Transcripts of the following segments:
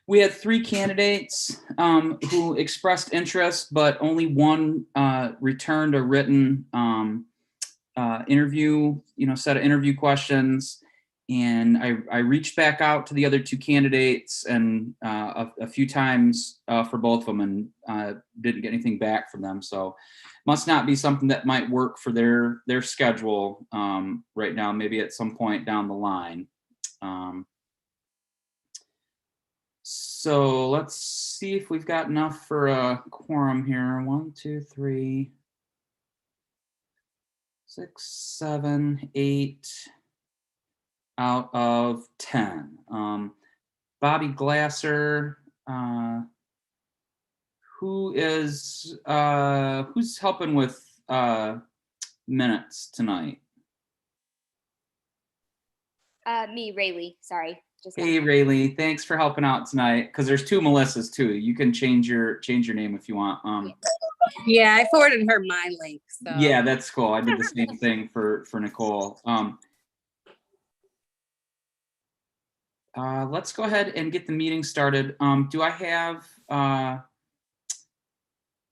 We had 3 candidates who expressed interest, but only one returned a written interview, set of interview questions. And I reached back out to the other 2 candidates and a few times for both of them, and didn't get anything back from them. So must not be something that might work for their schedule right now, maybe at some point down the line. So let's see if we've got enough for a quorum here. 1, 2, 3, 6, 7, 8 out of 10. Bobby Glasser, who's helping with minutes tonight? Me, Rayleigh. Sorry. Hey, Rayleigh, thanks for helping out tonight. Because there's 2 Melissas too. You can change your name if you want. Yeah, I forwarded her my link. So. Yeah, that's cool. I did the same thing for Nicole. Let's go ahead and get the meeting started. Do I have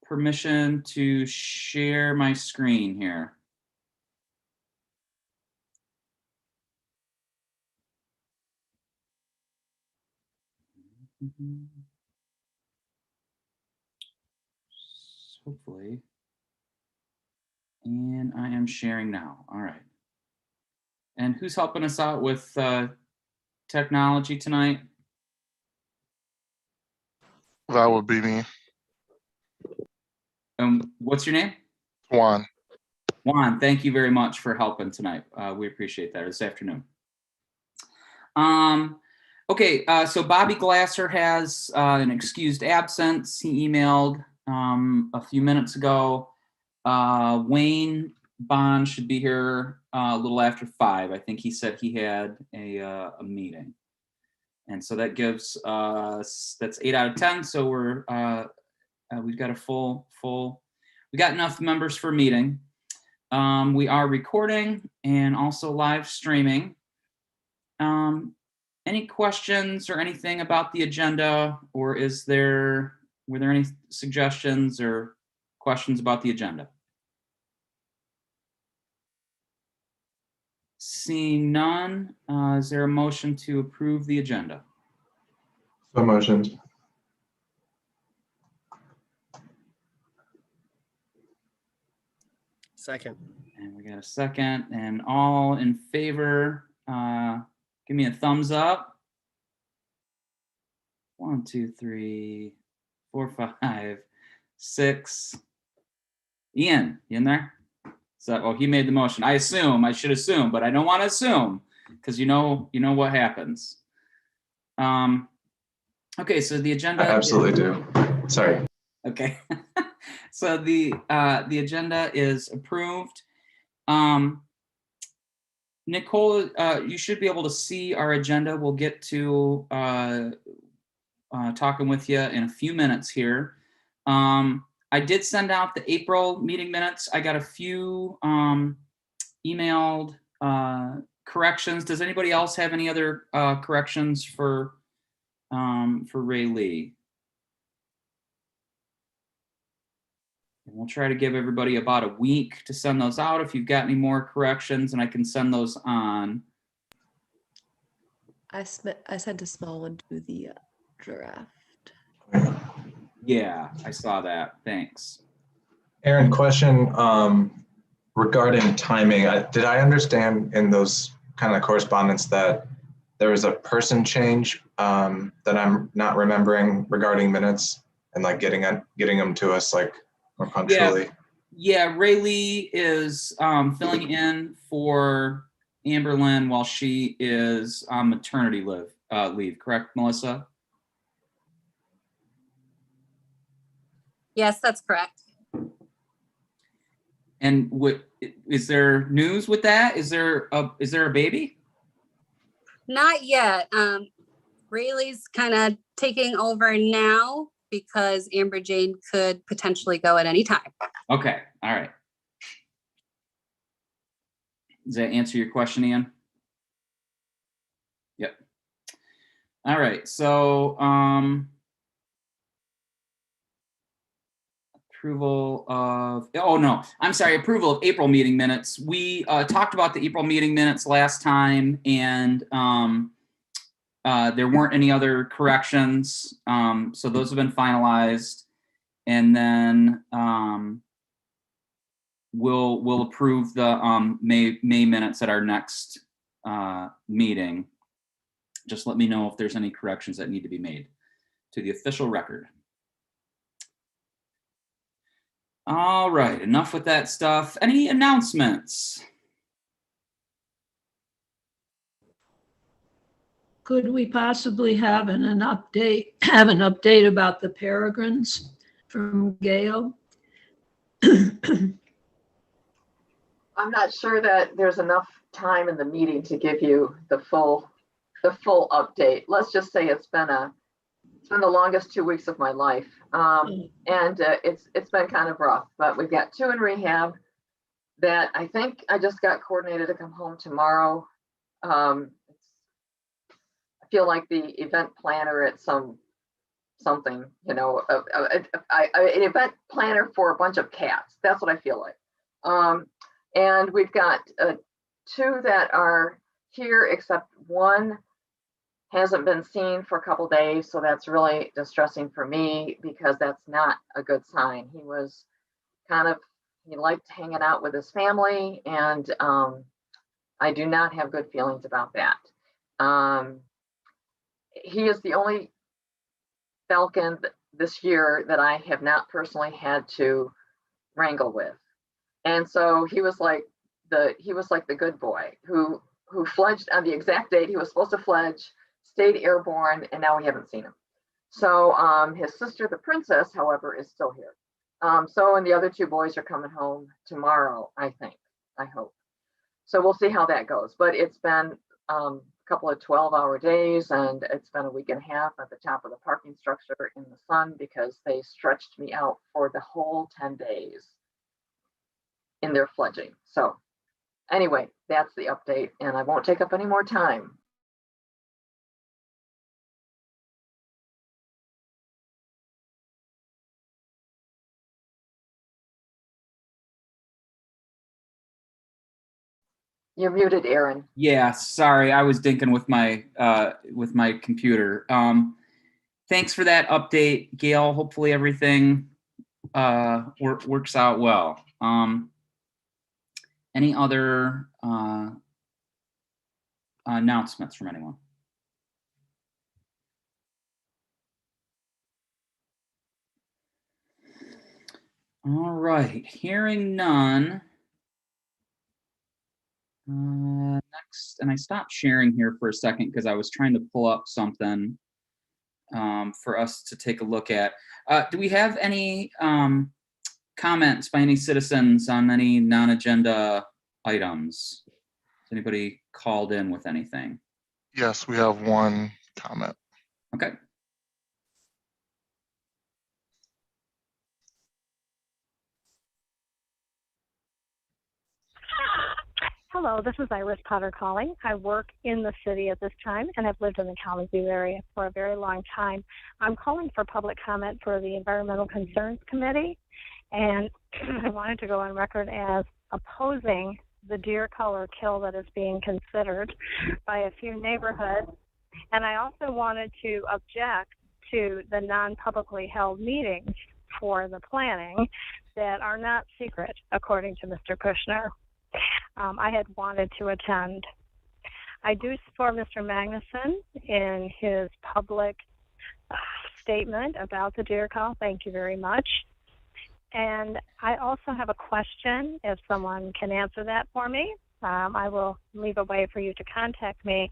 permission to share my screen here? Hopefully. And I am sharing now. All right. And who's helping us out with technology tonight? That would be me. What's your name? Juan. Juan, thank you very much for helping tonight. We appreciate that this afternoon. Okay, so Bobby Glasser has an excused absence. He emailed a few minutes ago. Wayne Bond should be here a little after 5. I think he said he had a meeting. And so that gives that's 8 out of 10. So we've got we got enough members for a meeting. We are recording and also live streaming. Any questions or anything about the agenda, or were there any suggestions or questions about the agenda? Seeing none, is there a motion to approve the agenda? So motioned. Second. And we got a second, and all in favor, give me a thumbs up. 1, 2, 3, 4, 5, 6. Ian, you in there? So, he made the motion. I should assume, but I don't want to assume because you know what happens. Okay, so the agenda. I absolutely do. Sorry. Okay, so the agenda is approved. Nicole, you should be able to see our agenda. We'll get to talking with you in a few minutes here. I did send out the April meeting minutes. I got a few emailed corrections. Does anybody else have any other corrections for Rayleigh? And we'll try to give everybody about a week to send those out. If you've got any more corrections, and I can send those on. I sent a small one to the draft. Yeah, I saw that. Thanks. Aaron, question regarding timing. Did I understand in those kind of correspondence that there was a person change that I'm not remembering regarding minutes and like getting them to us like more punctually? Yeah, Rayleigh is filling in for Amberlyn while she is on maternity leave. Correct, Melissa? Yes, that's correct. And is there news with that? Is there a baby? Not yet. Rayleigh's kind of taking over now because Amber Jane could potentially go at any time. Okay, all right. Does that answer your question, Ian? Yep. All right, so approval of, oh no, I'm sorry, approval of April meeting minutes. We talked about the April meeting minutes last time, and there weren't any other corrections, so those have been finalized. And then we'll approve the May minutes at our next meeting. Just let me know if there's any corrections that need to be made to the official record. All right, enough with that stuff. Any announcements? Could we possibly have an update about the Peregrines from Gail? I'm not sure that there's enough time in the meeting to give you the full update. Let's just say it's been the longest 2 weeks of my life. And it's been kind of rough, but we've got 2 in rehab that I think I just got coordinated to come home tomorrow. I feel like the event planner at something, you know, an event planner for a bunch of cats. That's what I feel like. And we've got 2 that are here, except one hasn't been seen for a couple days. So that's really distressing for me because that's not a good sign. He was he liked hanging out with his family, and I do not have good feelings about that. He is the only falcon this year that I have not personally had to wrangle with. And so he was like the good boy who fledged on the exact date he was supposed to fledge, stayed airborne, and now we haven't seen him. So his sister, the princess, however, is still here. And the other 2 boys are coming home tomorrow, I hope. So we'll see how that goes. But it's been a couple of 12-hour days, and it's been a week and a half at the top of the parking structure in the sun because they stretched me out for the whole 10 days in their fledging. So anyway, that's the update, and I won't take up any more time. You're muted, Aaron. Yeah, sorry, I was dinking with my computer. Thanks for that update, Gail. Hopefully everything works out well. Any other announcements from anyone? All right, hearing none. Next, and I stopped sharing here for a second because I was trying to pull up something for us to take a look at. Do we have any comments by any citizens on any non-agenda items? Has anybody called in with anything? Yes, we have one comment. Okay. Hello, this is Iris Potter calling. I work in the city at this time and have lived in the Kalamazoo area for a very long time. I'm calling for public comment for the Environmental Concerns Committee, and I wanted to go on record as opposing the deer color kill that is being considered by a few neighborhoods. And I also wanted to object to the non-publicly held meetings for the planning that are not secret, according to Mr. Kushner. I had wanted to attend. I do support Mr. Magnuson in his public statement about the deer call. Thank you very much. And I also have a question, if someone can answer that for me. I will leave a way for you to contact me.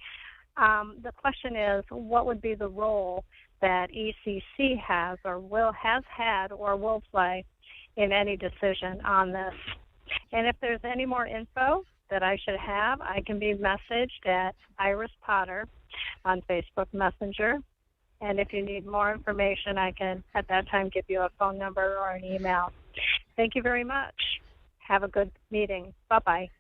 The question is, what would be the role that ECC has had or will play in any decision on this? And if there's any more info that I should have, I can be messaged at Iris Potter on Facebook Messenger. And if you need more information, I can at that time give you a phone number or an email. Thank you very much. Have a good meeting. Bye-bye.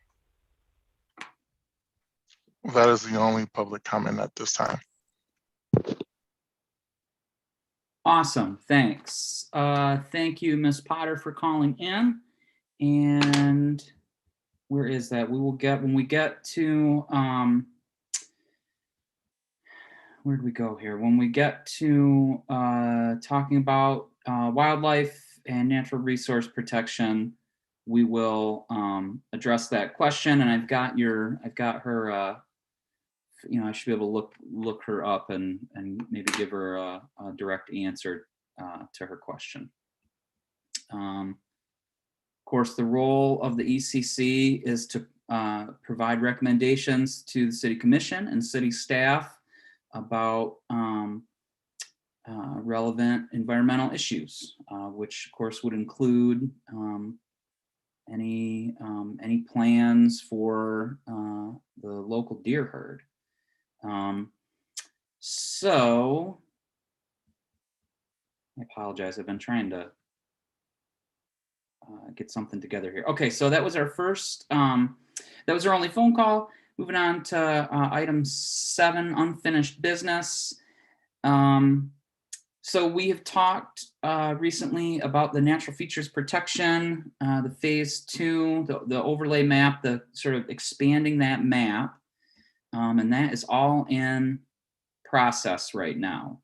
That is the only public comment at this time. Awesome, thanks. Thank you, Ms. Potter, for calling in. And where is that? We will get, when we get to, where'd we go here? When we get to talking about wildlife and natural resource protection, we will address that question. And I've got her, I should be able to look her up and maybe give her a direct answer to her question. Of course, the role of the ECC is to provide recommendations to the City Commission and city staff about relevant environmental issues, which of course would include any plans for the local deer herd. So I apologize. I've been trying to get something together here. Okay, so that was our first, that was our only phone call. Moving on to item 7, unfinished business. So we have talked recently about the natural features protection, the phase 2, the overlay map, the sort of expanding that map. And that is all in process right now.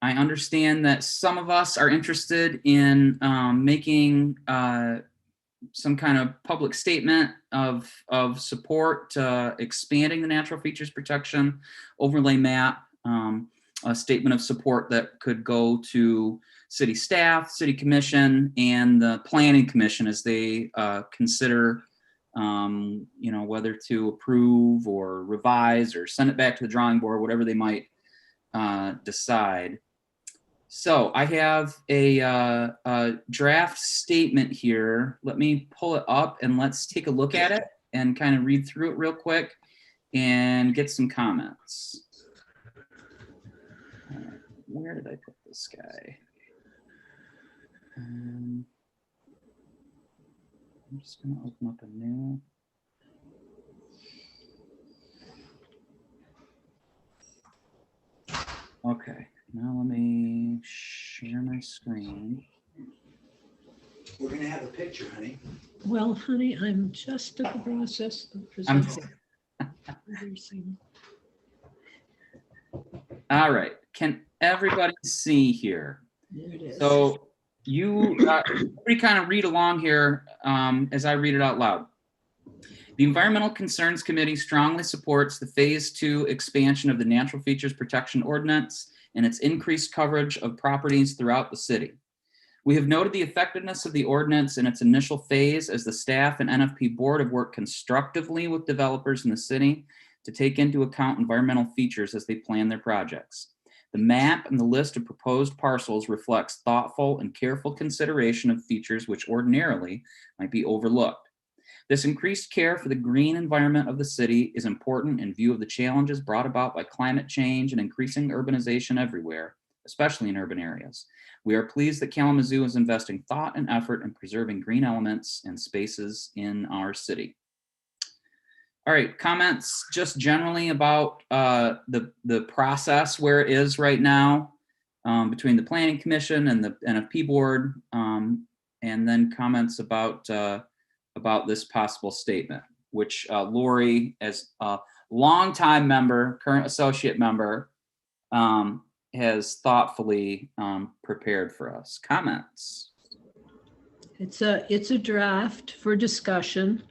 I understand that some of us are interested in making some kind of public statement of support to expanding the natural features protection overlay map, a statement of support that could go to city staff, city commission, and the planning commission as they consider whether to approve or revise or send it back to the drawing board, whatever they might decide. So I have a draft statement here. Let me pull it up and let's take a look at it and kind of read through it real quick and get some comments. Where did I put this guy? I'm just going to open up a new. Okay, now let me share my screen. We're going to have a picture, honey. Well, honey, I'm just in the process of presenting. All right, can everybody see here? There it is. So you everybody kind of read along here as I read it out loud. The Environmental Concerns Committee strongly supports the Phase 2 expansion of the Natural Features Protection Ordinance and its increased coverage of properties throughout the city. We have noted the effectiveness of the ordinance in its initial phase as the staff and NFP board have worked constructively with developers in the city to take into account environmental features as they plan their projects. The map and the list of proposed parcels reflects thoughtful and careful consideration of features which ordinarily might be overlooked. This increased care for the green environment of the city is important in view of the challenges brought about by climate change and increasing urbanization everywhere, especially in urban areas. We are pleased that Kalamazoo is investing thought and effort in preserving green elements and spaces in our city. All right, comments just generally about the process where it is right now between the Planning Commission and the NFP board, and then comments about this possible statement, which Lori, as a longtime member, current associate member, has thoughtfully prepared for us. Comments? It's a draft for discussion.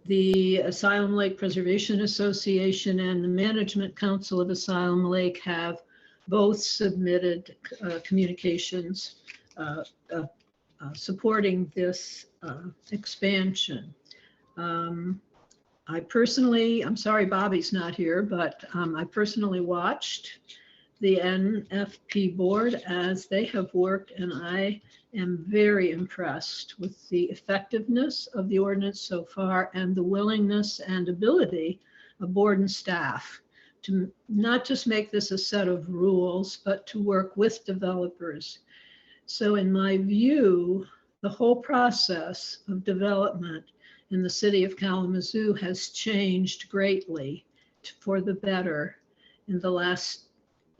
The Asylum Lake Preservation Association and the Management Council of Asylum Lake have both submitted communications supporting this expansion. I personally, I'm sorry Bobby's not here, but I personally watched the NFP board as they have worked, and I am very impressed with the effectiveness of the ordinance so far and the willingness and ability of board and staff to not just make this a set of rules, but to work with developers. So in my view, the whole process of development in the city of Kalamazoo has changed greatly for the better. in the last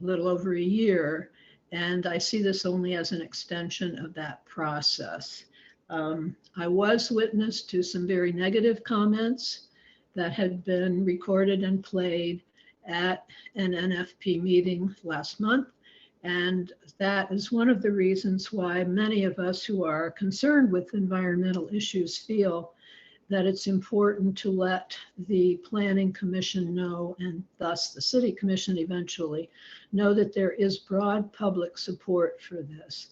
little over a year. And I see this only as an extension of that process. I was witness to some very negative comments that had been recorded and played at an NFP meeting last month. And that is one of the reasons why many of us who are concerned with environmental issues feel that it's important to let the Planning Commission know, and thus the City Commission eventually, know that there is broad public support for this.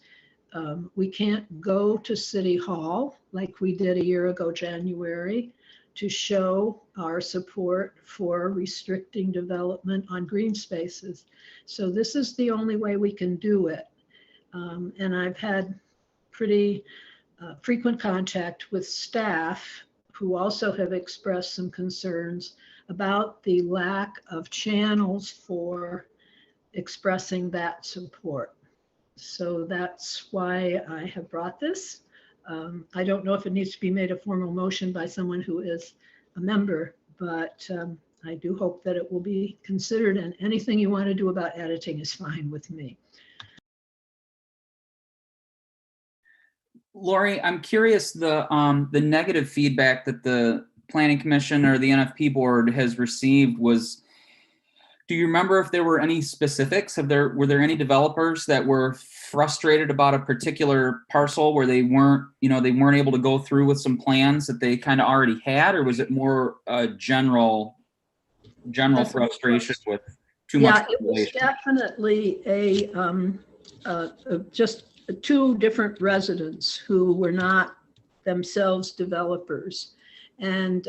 We can't go to City Hall like we did a year ago, January, to show our support for restricting development on green spaces. So this is the only way we can do it. And I've had pretty frequent contact with staff who also have expressed some concerns about the lack of channels for expressing that support. So that's why I have brought this. I don't know if it needs to be made a formal motion by someone who is a member, but I do hope that it will be considered, and anything you want to do about editing is fine with me. Lori, I'm curious, the negative feedback that the Planning Commission or the NFP board has received was, do you remember if there were any specifics? Were there any developers that were frustrated about a particular parcel where they weren't able to go through with some plans that they kind of already had, or was it more a general frustration with too much? Yeah, it was definitely just two different residents who were not themselves developers. And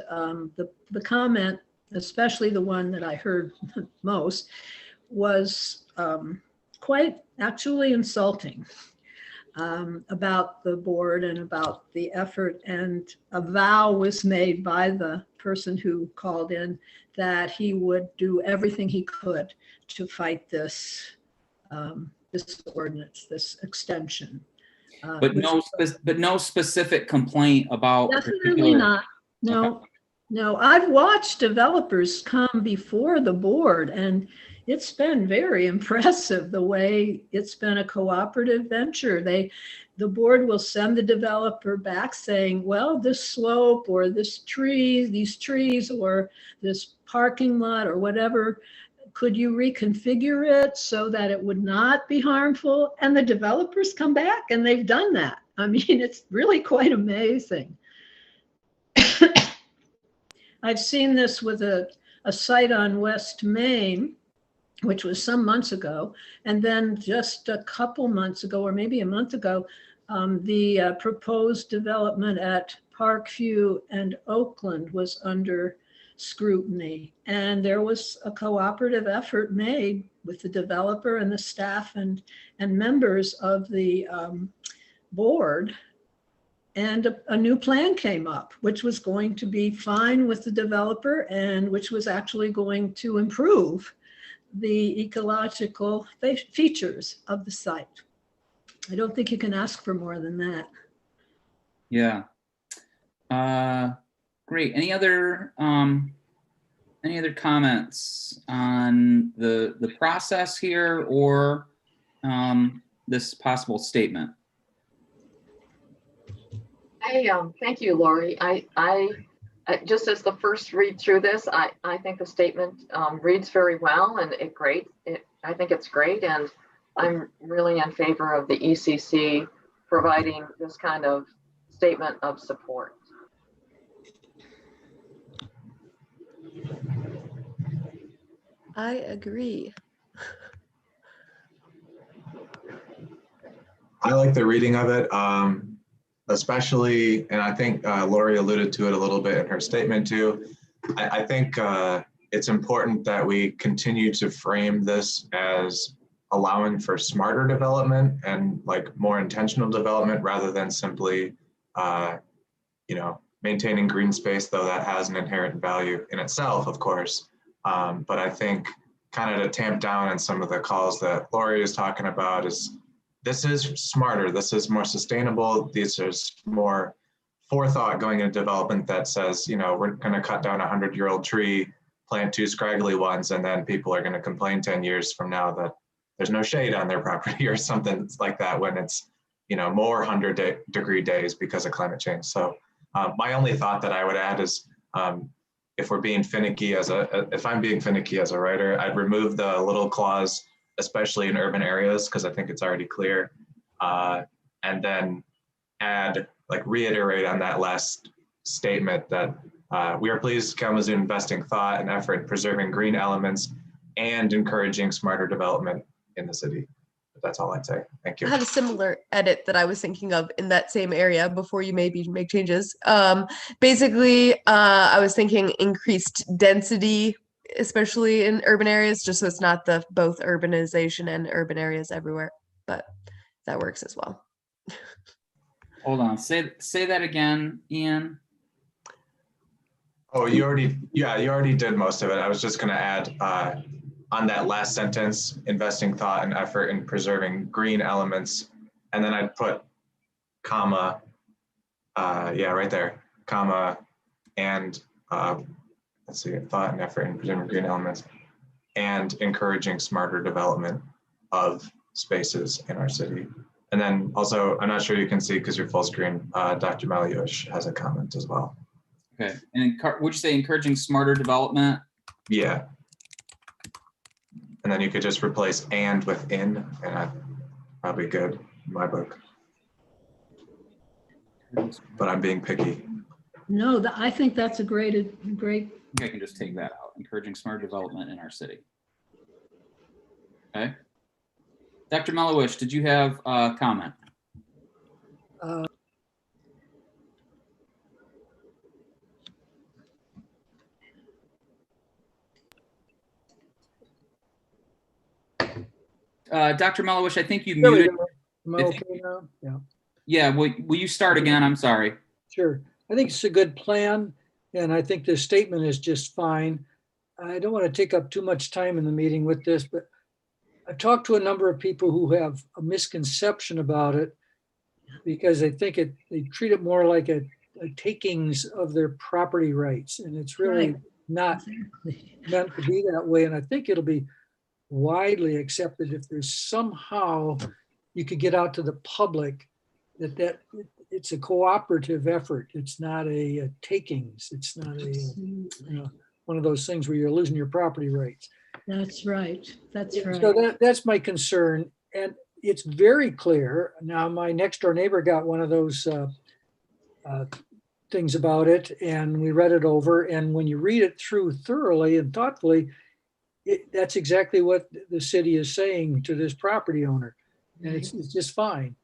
the comment, especially the one that I heard most, was quite actually insulting about the board and about the effort. And a vow was made by the person who called in that he would do everything he could to fight this this ordinance, this extension. But no specific complaint about. Definitely not. No, no. I've watched developers come before the board, and it's been very impressive the way it's been a cooperative venture. The board will send the developer back saying, well, this slope or this tree, these trees, or this parking lot or whatever, could you reconfigure it so that it would not be harmful? And the developers come back and they've done that. I mean, it's really quite amazing. I've seen this with a site on West Main, which was some months ago. And then just a couple months ago, or maybe a month ago, the proposed development at Parkview and Oakland was under scrutiny. And there was a cooperative effort made with the developer and the staff and members of the board. And a new plan came up, which was going to be fine with the developer and which was actually going to improve the ecological features of the site. I don't think you can ask for more than that. Yeah. Great. Any other comments on the process here or this possible statement? Thank you, Lori. I just as the first read through this, I think the statement reads very well and I think it's great, and I'm really in favor of the ECC providing this kind of statement of support. I agree. I like the reading of it, especially, and I think Lori alluded to it a little bit in her statement too. I think it's important that we continue to frame this as allowing for smarter development and like more intentional development rather than simply, maintaining green space, though that has an inherent value in itself, of course. But I think kind of to tamp down on some of the calls that Lori is talking about is this is smarter, this is more sustainable, this is more forethought going into development that says, we're going to cut down a 100-year-old tree plant 2 scraggly ones, and then people are going to complain 10 years from now that there's no shade on their property or something like that when it's, more 100-degree days because of climate change. So my only thought that I would add is if we're being finicky if I'm being finicky as a writer, I'd remove the little clause, especially in urban areas, because I think it's already clear. And then add, reiterate on that last statement that we are pleased Kalamazoo investing thought and effort in preserving green elements and encouraging smarter development in the city. But that's all I'd say. Thank you. I had a similar edit that I was thinking of in that same area before you maybe make changes. Basically, I was thinking increased density, especially in urban areas, just so it's not the both urbanization and urban areas everywhere, but that works as well. Hold on, say that again, Ian. Oh, you already did most of it. I was just going to add on that last sentence, investing thought and effort in preserving green elements. And then I'd put comma, right there, comma, and let's see, thought and effort in preserving green elements and encouraging smarter development of spaces in our city. And then also, I'm not sure you can see because you're full screen, Dr. Maliush has a comment as well. Okay, and would you say encouraging smarter development? Yeah. And then you could just replace and with in, and that's probably good in my book. But I'm being picky. No, I think that's a great. I think I can just take that out, encouraging smarter development in our city. Okay. Dr. Maliush, did you have a comment? Dr. Maliush, I think you There we muted. go. Am I okay now? Yeah. Yeah, will you start again? I'm sorry. Sure. I think it's a good plan, and I think this statement is just fine. I don't want to take up too much time in the meeting with this, but I've talked to a number of people who have a misconception about it because they think they treat it more like a takings of their property rights, and it's really not meant to be that way. And I think it'll be widely accepted if there's somehow you could get out to the public that it's a cooperative effort. It's not a takings. It's not one of those things where you're losing your property rights. That's right. That's right. So that's my concern. And it's very clear. Now, my next door neighbor got one of those things about it, and we read it over. And when you read it through thoroughly and thoughtfully, that's exactly what the city is saying to this property owner. And it's just fine.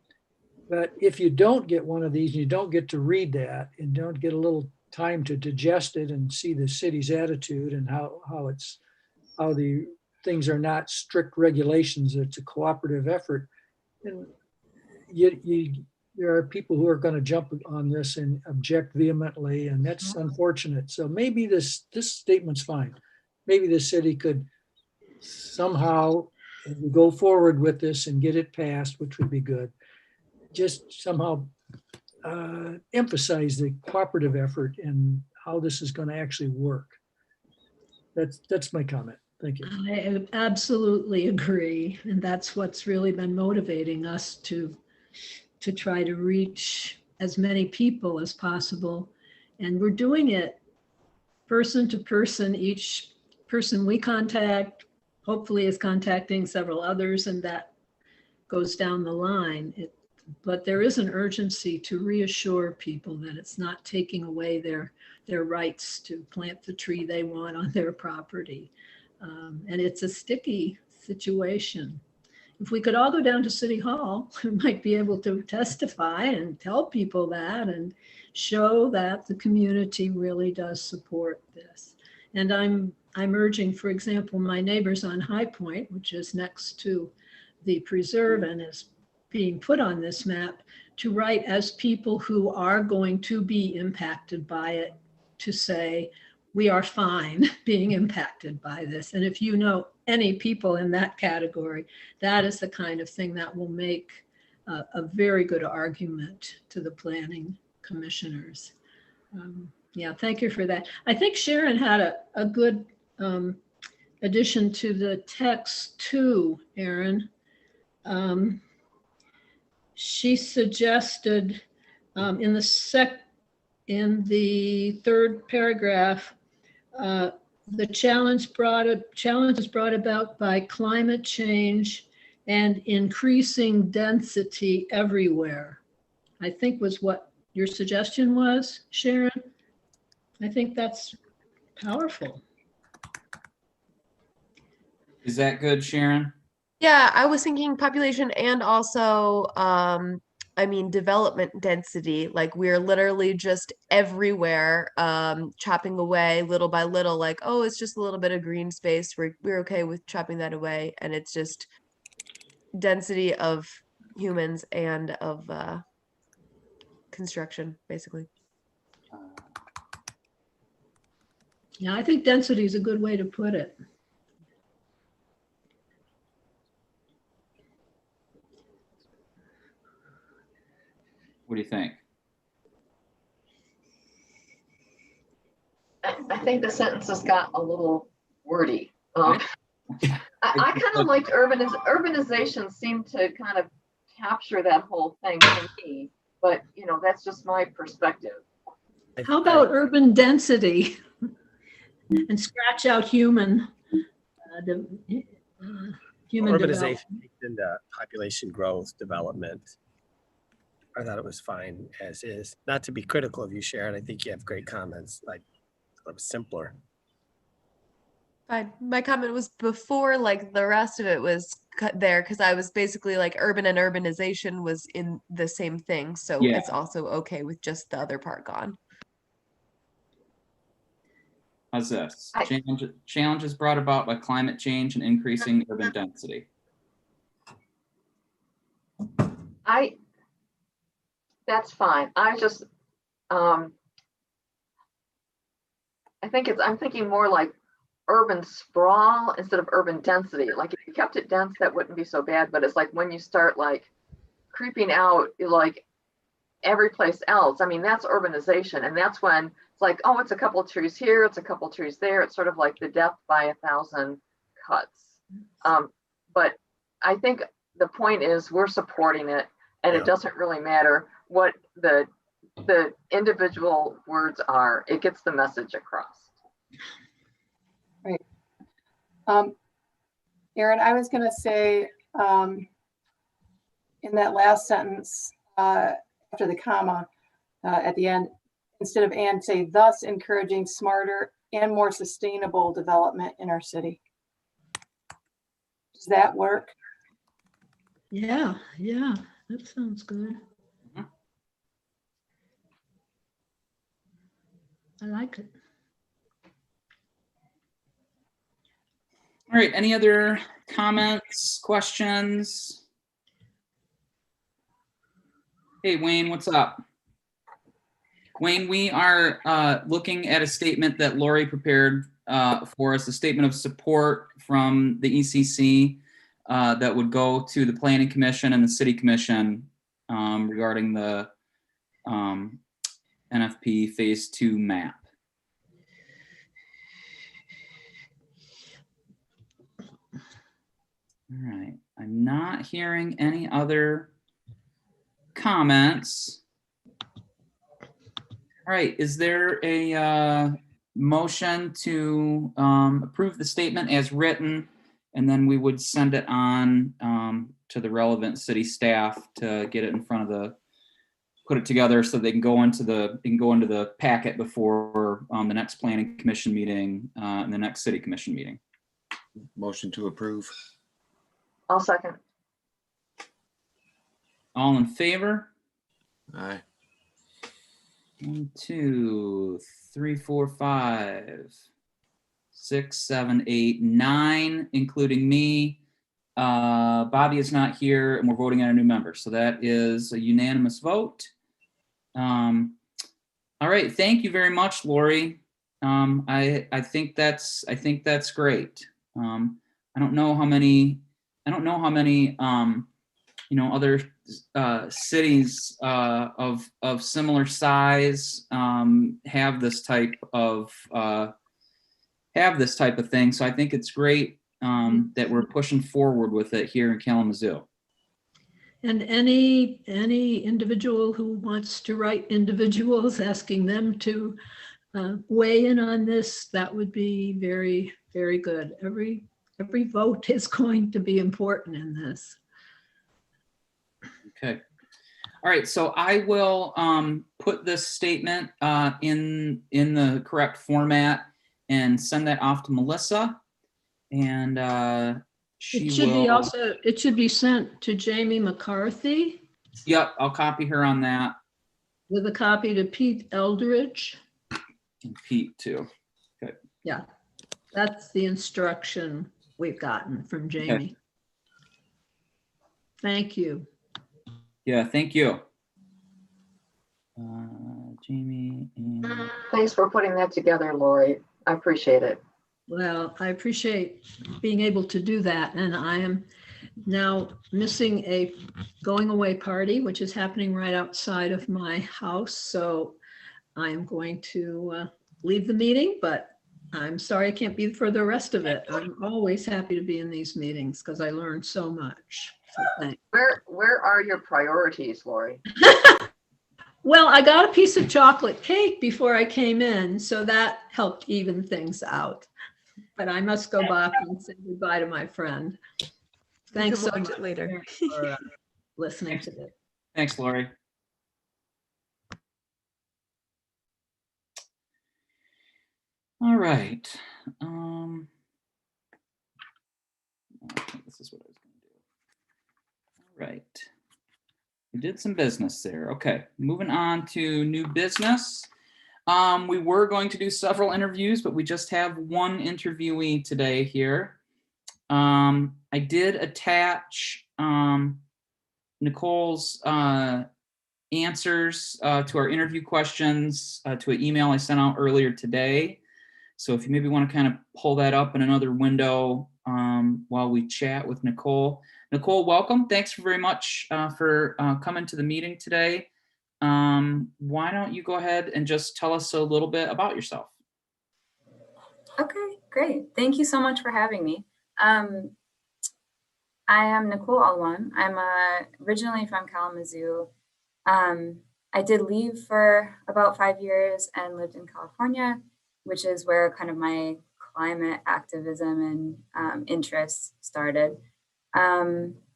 But if you don't get one of these, and you don't get to read that and don't get a little time to digest it and see the city's attitude and how the things are not strict regulations, it's a cooperative effort. And there are people who are going to jump on this and object vehemently, and that's unfortunate. So maybe this statement's fine. Maybe the city could somehow, if we go forward with this and get it passed, which would be good, just somehow emphasize the cooperative effort and how this is going to actually work. That's my comment. Thank you. I absolutely agree. And that's what's really been motivating us to try to reach as many people as possible. And we're doing it person to person. Each person we contact hopefully is contacting several others, and that goes down the line. But there is an urgency to reassure people that it's not taking away their rights to plant the tree they want on their property. And it's a sticky situation. If we could all go down to City Hall, we might be able to testify and tell people that and show that the community really does support this. And I'm urging, for example, my neighbors on High Point, which is next to the preserve and is being put on this map, to write as people who are going to be impacted by it, to say, we are fine being impacted by this. And if you know any people in that category, that is the kind of thing that will make a very good argument to the planning commissioners. Yeah, thank you for that. I think Sharon had a good addition to the text too, Aaron. She suggested in the third paragraph, the challenge is brought about by climate change and increasing density everywhere. I think was what your suggestion was, Sharon. I think that's powerful. Is that good, Sharon? Yeah, I was thinking population and also, I mean, development density. Like we're literally just everywhere, chopping away little by little. Like, oh, it's just a little bit of green space. We're okay with chopping that away, and it's just density of humans and of construction, basically. Yeah, I think density is a good way to put it. What do you think? I think the sentences got a little wordy. I kind of liked urbanization seemed to kind of capture that whole thing for me, but you know, that's just my perspective. How about urban density? And scratch out human. Human Urbanization development. into population growth development. I thought it was fine as is. Not to be critical of you, Sharon. I think you have great comments. Like, it was simpler. Fine. My comment was before, like the rest of it was cut there because I was basically like urban and urbanization was in the same thing. So Yeah. it's also okay with just the other part gone. How's this? Challenges brought about by climate change and increasing urban density. That's fine. I just, I think I'm thinking more like urban sprawl instead of urban density. Like if you kept it dense, that wouldn't be so bad, but it's like when you start like creeping out, like every place else, I mean, that's urbanization. And that's when it's like, oh, it's a couple of trees here, it's a couple of trees there. It's sort of like the death by 1,000 cuts. But I think the point is we're supporting it, and it doesn't really matter what the individual words are. It gets the message across. Right. Aaron, I was going to say in that last sentence, after the comma at the end, instead of and, say, thus encouraging smarter and more sustainable development in our city. Does that work? Yeah, that sounds good. I like it. All right, any other comments, questions? Hey, Wayne, what's up? Wayne, we are looking at a statement that Lori prepared for us, a statement of support from the ECC that would go to the Planning Commission and the City Commission regarding the NFP Phase 2 map. All right, I'm not hearing any other comments. All right, is there a motion to approve the statement as written, and then we would send it on to the relevant city staff to get it in front of the, put it together so they can go into the packet before the next planning commission meeting and the next city commission meeting. Motion to approve. I'll second. All in favor? Aye. 1, 2, 3, 4, 5, 6, 7, 8, 9, including me. Bobby is not here, and we're voting on a new member, so that is a unanimous vote. All right, thank you very much, Lori. I think that's great. I don't know how many other cities of similar size have this type of have this type of thing. So I think it's great that we're pushing forward with it here in Kalamazoo. And any individual who wants to write individuals, asking them to weigh in on this, that would be very, very good. Every vote is going to be important in this. Okay. All right. So I will put this statement in the correct format and send that off to Melissa. And she It should be will. also, it should be sent to Jamie McCarthy Yep. I'll copy her on that. with a copy to Pete Eldridge. And Pete too. Yeah, that's the instruction we've gotten from Jamie. Thank you. Yeah. Thank you. Jamie and Thanks for putting that together, Lori. I appreciate it. Well, I appreciate being able to do that. And I am now missing a going away party, which is happening right outside of my house. So I'm going to leave the meeting, but I'm sorry I can't be for the rest of it. I'm always happy to be in these meetings because I learned so much. So thanks. Where are your priorities, Lori? Well, I got a piece of chocolate cake before I came in, so that helped even things out. But I must go back and say goodbye to my friend. Thanks so watch much it later. for listening to this. thanks, Lori. All right. I think this is what I was going to do. All right. We did some business there. Okay, moving on to new business. We were going to do several interviews, but we just have one interviewee today here. I did attach Nicole's answers to our interview questions to an email I sent out earlier today. So if you maybe want to kind of pull that up in another window while we chat with Nicole. Nicole, welcome. Thanks very much for coming to the meeting today. Why don't you go ahead and just tell us a little bit about yourself? Okay, great. Thank you so much for having me. I am Nicole Alwan. I'm originally from Kalamazoo. I did leave for about 5 years and lived in California, which is where kind of my climate activism and interests started.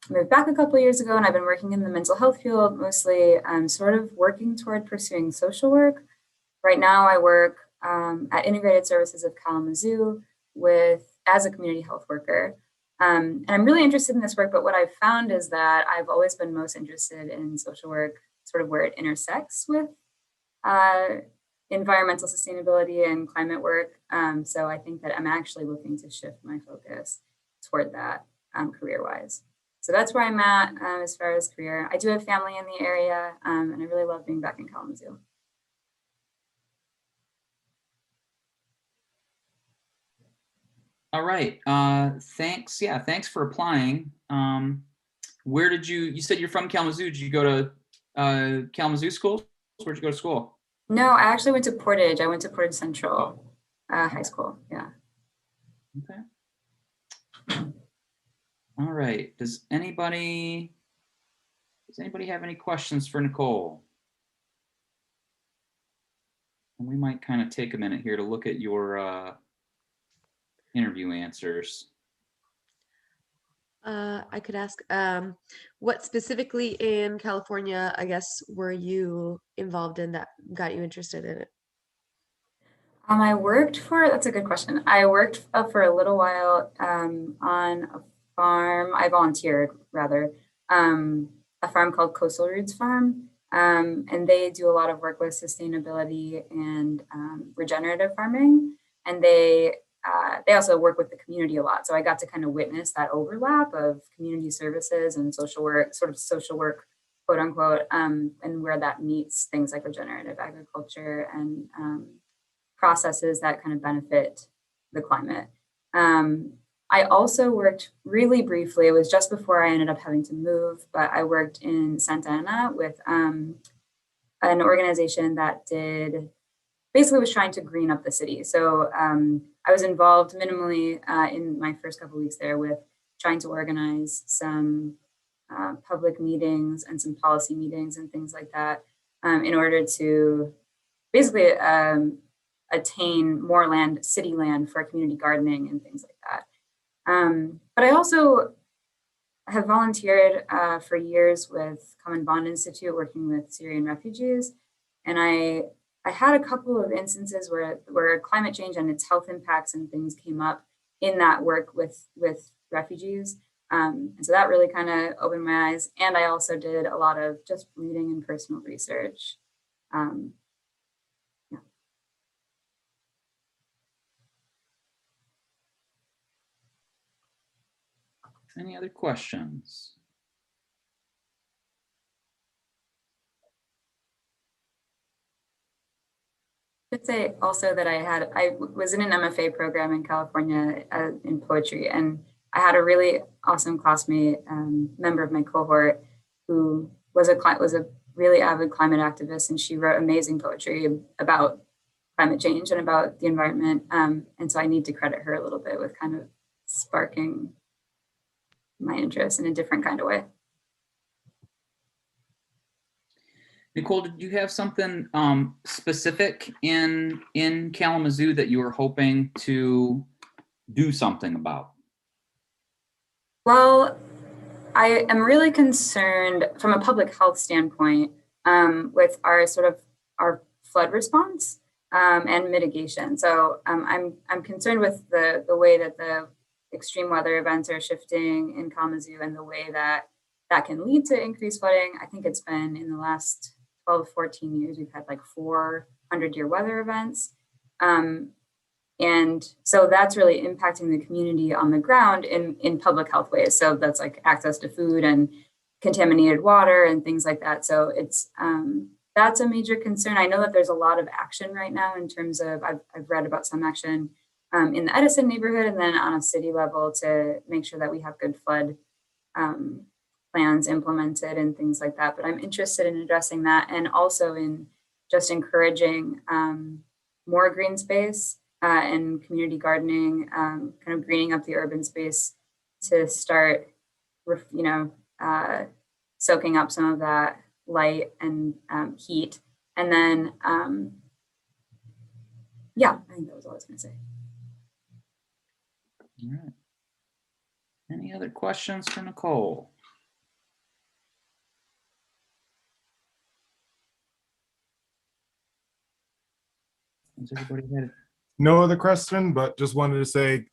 Moved back a couple of years ago, and I've been working in the mental health field, mostly sort of working toward pursuing social work. Right now, I work at Integrated Services of Kalamazoo as a community health worker. And I'm really interested in this work, but what I've found is that I've always been most interested in social work, sort of where it intersects with environmental sustainability and climate work. So I think that I'm actually looking to shift my focus toward that career-wise. So that's where I'm at as far as career. I do have family in the area, and I really love being back in Kalamazoo. All right. Thanks. Yeah, thanks for applying. Where did you said you're from Kalamazoo. Did you go to Kalamazoo schools? Where'd you go to school? No, I actually went to Portage. I went to Portage Central High School. Yeah. Okay. All right. Does anybody have any questions for Nicole? And we might kind of take a minute here to look at your interview answers. I could ask, what specifically in California, I guess, were you involved in that got you interested in it? That's a good question. I worked for a little while on a farm. I volunteered rather, a farm called Coastal Roots Farm. And they do a lot of work with sustainability and regenerative farming. And they also work with the community a lot. So I got to kind of witness that overlap of community services and social work, sort of social work, quote unquote, and where that meets things like regenerative agriculture and processes that kind of benefit the climate. I also worked really briefly, it was just before I ended up having to move, but I worked in Santa Ana with an organization that basically was trying to green up the city. So I was involved minimally in my first couple weeks there with trying to organize some public meetings and some policy meetings and things like that in order to basically attain more land, city land for community gardening and things like that. But I also have volunteered for years with Common Bond Institute working with Syrian refugees. And I had a couple of instances where climate change and its health impacts and things came up in that work with refugees. And so that really kind of opened my eyes. And I also did a lot of just reading and personal research. Any other questions? I should say also that I was in an MFA program in California in poetry, and I had a really awesome classmate, member of my cohort, who was a really avid climate activist, and she wrote amazing poetry about climate change and about the environment. And so I need to credit her a little bit with kind of sparking my interest in a different kind of way. Nicole, did you have something specific in Kalamazoo that you were hoping to do something about? Well, I am really concerned from a public health standpoint with our flood response and mitigation. So I'm concerned with the way that the extreme weather events are shifting in Kalamazoo and the way that can lead to increased flooding. I think it's been in the last 12, 14 years, we've had like 400-year weather events. And so that's really impacting the community on the ground in public health ways. So that's like access to food and contaminated water and things like that. So it's that's a major concern. I know that there's a lot of action right now in terms of, I've read about some action in the Edison neighborhood and then on a city level to make sure that we have good flood plans implemented and things like that. But I'm interested in addressing that and also in just encouraging more green space and community gardening, kind of greening up the urban space to start, soaking up some of that light and heat. And then, I think that was all I was going to say. All right. Any other questions for Nicole? Has everybody had No other question, but just wanted to say,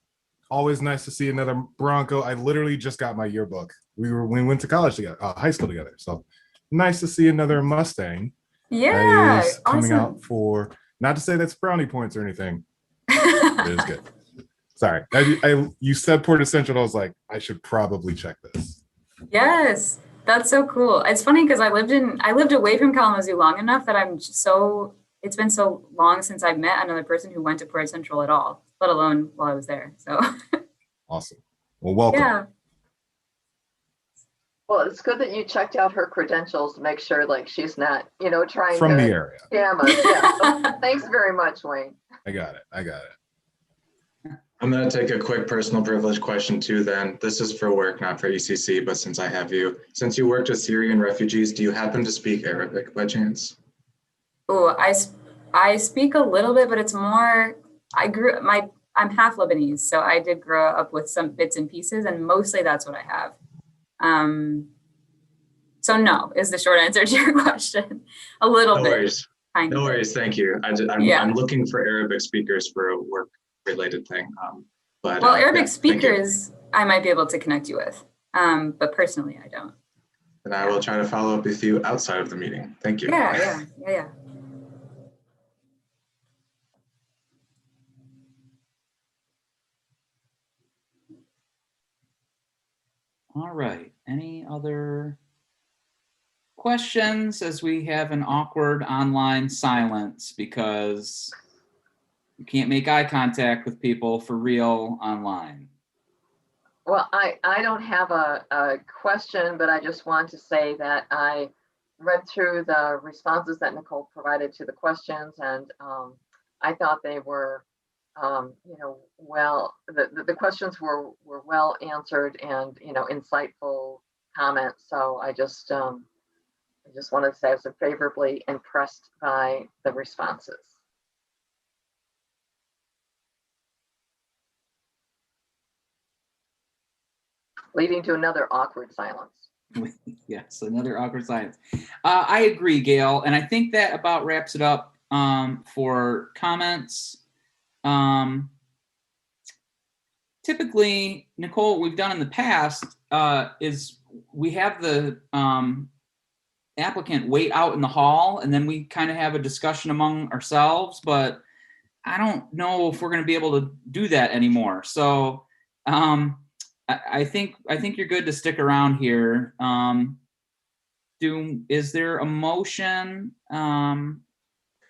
always nice to see another Bronco. I literally just got my yearbook. We went to college together, high school together. So nice to see another Mustang. Yeah, that is coming awesome. out for, not to say that's brownie points or anything. It is good. Sorry, you said Port Essential. I was like, I should probably check this. Yes, that's so cool. It's funny because I lived away from Kalamazoo long enough that it's been so long since I've met another person who went to Port Central at all, let alone while I was there. So awesome. Well, welcome. Yeah. Well, it's good that you checked out her credentials to make sure like she's not, trying From to the area. scam us. Yeah. So thanks very much, Wayne. I got it. I'm going to take a quick personal privilege question too then. This is for work, not for ECC, but since I have you. Since you worked with Syrian refugees, do you happen to speak Arabic by chance? Oh, I speak a little bit, but it's more, I'm half Lebanese, so I did grow up with some bits and pieces, and mostly that's what I have. So no, is the short answer to your question. A little bit. No worries. No worries, thank you. I'm looking for Arabic speakers for a work-related thing. Arabic speakers, I might be able to connect you with, but personally, I don't. And I will try to follow up with you outside of the meeting. Thank you. Yeah. All right. Any other questions as we have an awkward online silence because you can't make eye contact with people for real online? Well, I don't have a question, but I just want to say that I read through the responses that Nicole provided to the questions, and I thought they were well, the questions were well answered and, insightful comments. So I just wanted to say I was favorably impressed by the responses. Leading to another awkward silence. Yes, another awkward silence. I agree, Gail, and I think that about wraps it up for comments. Typically, Nicole, what we've done in the past is we have the applicant wait out in the hall, and then we kind of have a discussion among ourselves, but I don't know if we're going to be able to do that anymore. So I think you're good to stick around here. Is there a motion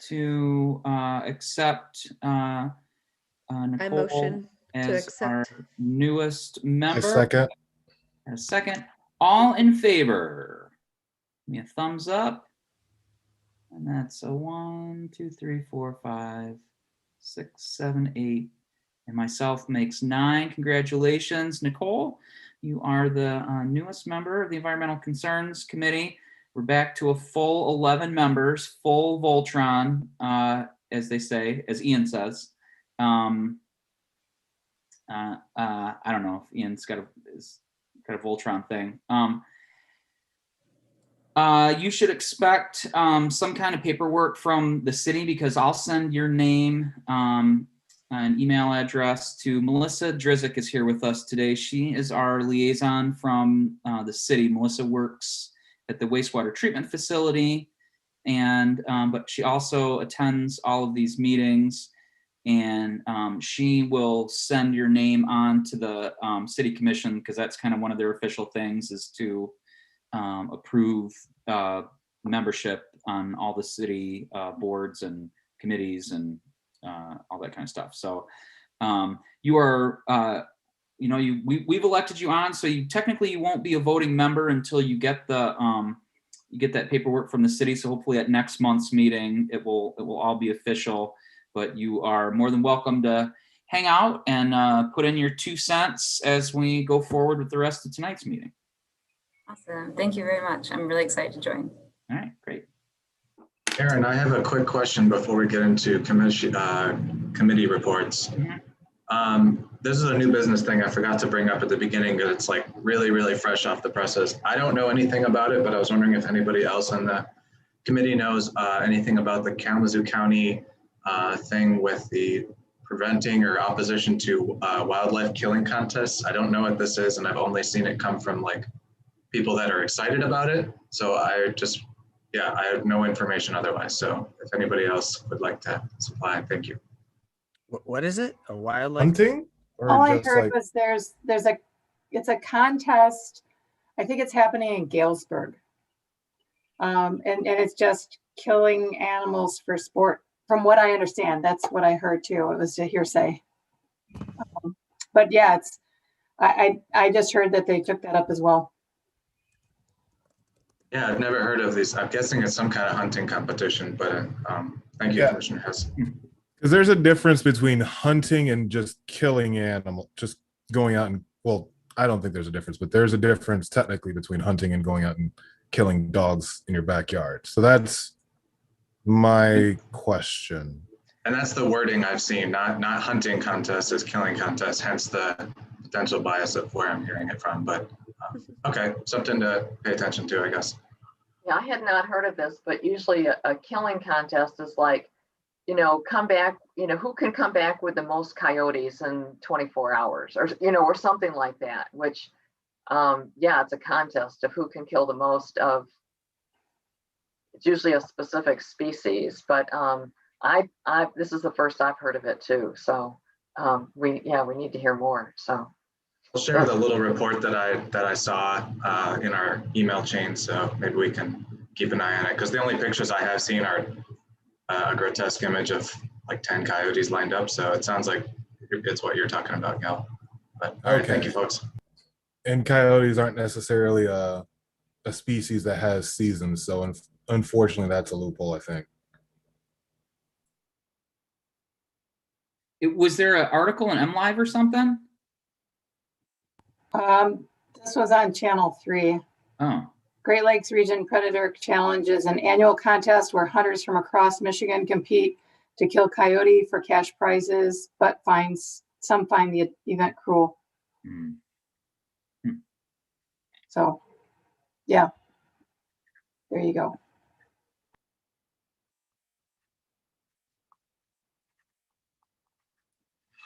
to accept I Nicole motion to as our accept. newest member? A second. A second. All in favor? Give me a thumbs up. And that's a 1, 2, 3, 4, 5, 6, 7, 8. And myself makes 9. Congratulations, Nicole. You are the newest member of the Environmental Concerns Committee. We're back to a full 11 members, full Voltron, as they say, as Ian says. I don't know if Ian's got a Voltron thing. You should expect some kind of paperwork from the city, because I'll send your name an email address to Melissa Drizik is here with us today. She is our liaison from the city. Melissa works at the wastewater treatment facility, and but she also attends all of these meetings, and she will send your name on to the city commission, because that's kind of one of their official things, is to approve membership on all the city boards and committees and all that kind of stuff. So you are, we've elected you on, so you won't be a voting member until you get the you get that paperwork from the city. So hopefully at next month's meeting, it will all be official. But you are more than welcome to hang out and put in your 2 cents as we go forward with the rest of tonight's meeting. Awesome. Thank you very much. I'm really excited to join. All right, great. Aaron, I have a quick question before we get into committee reports. This is a new business thing I forgot to bring up at the beginning, because it's like really, really fresh off the presses. I don't know anything about it, but I was wondering if anybody else on the committee knows anything about the Kalamazoo County thing with the preventing or opposition to wildlife killing contests. I don't know what this is, and I've only seen it come from like people that are excited about it. So I have no information otherwise. So if anybody else would like to supply, thank you. What is it? A wildlife hunting? Or All I just heard like was it's a contest. I think it's happening in Galesburg. And it's just killing animals for sport. From what I understand, that's what I heard too. It was a hearsay. But yeah, I just heard that they took that up as well. Yeah, I've never heard of these. I'm guessing it's some kind of hunting competition, but thank you, Commissioner Hess. Because there's a difference between hunting and just killing animal, just going out and, well, I don't think there's a difference, but there's a difference technically between hunting and going out and killing dogs in your backyard. So that's my question. And that's the wording I've seen, not hunting contest is killing contest, hence the potential bias of where I'm hearing it from. But okay, something to pay attention to, I guess. Yeah, I had not heard of this, but usually a killing contest is like, come back, who can come back with the most coyotes in 24 hours or, or something like that, which, yeah, it's a contest of who can kill the most of, it's usually a specific species, but this is the first I've heard of it too. So we need to hear more. So I'll share the little report that I saw in our email chain, so maybe we can keep an eye on it, because the only pictures I have seen are a grotesque image of like 10 coyotes lined up. So it sounds like it's what you're talking about, Gal. But all right, thank you, folks. And coyotes aren't necessarily a species that has seasons, so unfortunately, that's a loophole, I think. Was there an article in MLive or something? This was on Channel 3. Oh, Great Lakes Region Predator Challenge is an annual contest where hunters from across Michigan compete to kill coyote for cash prizes, but some find the event cruel. So, yeah, there you go.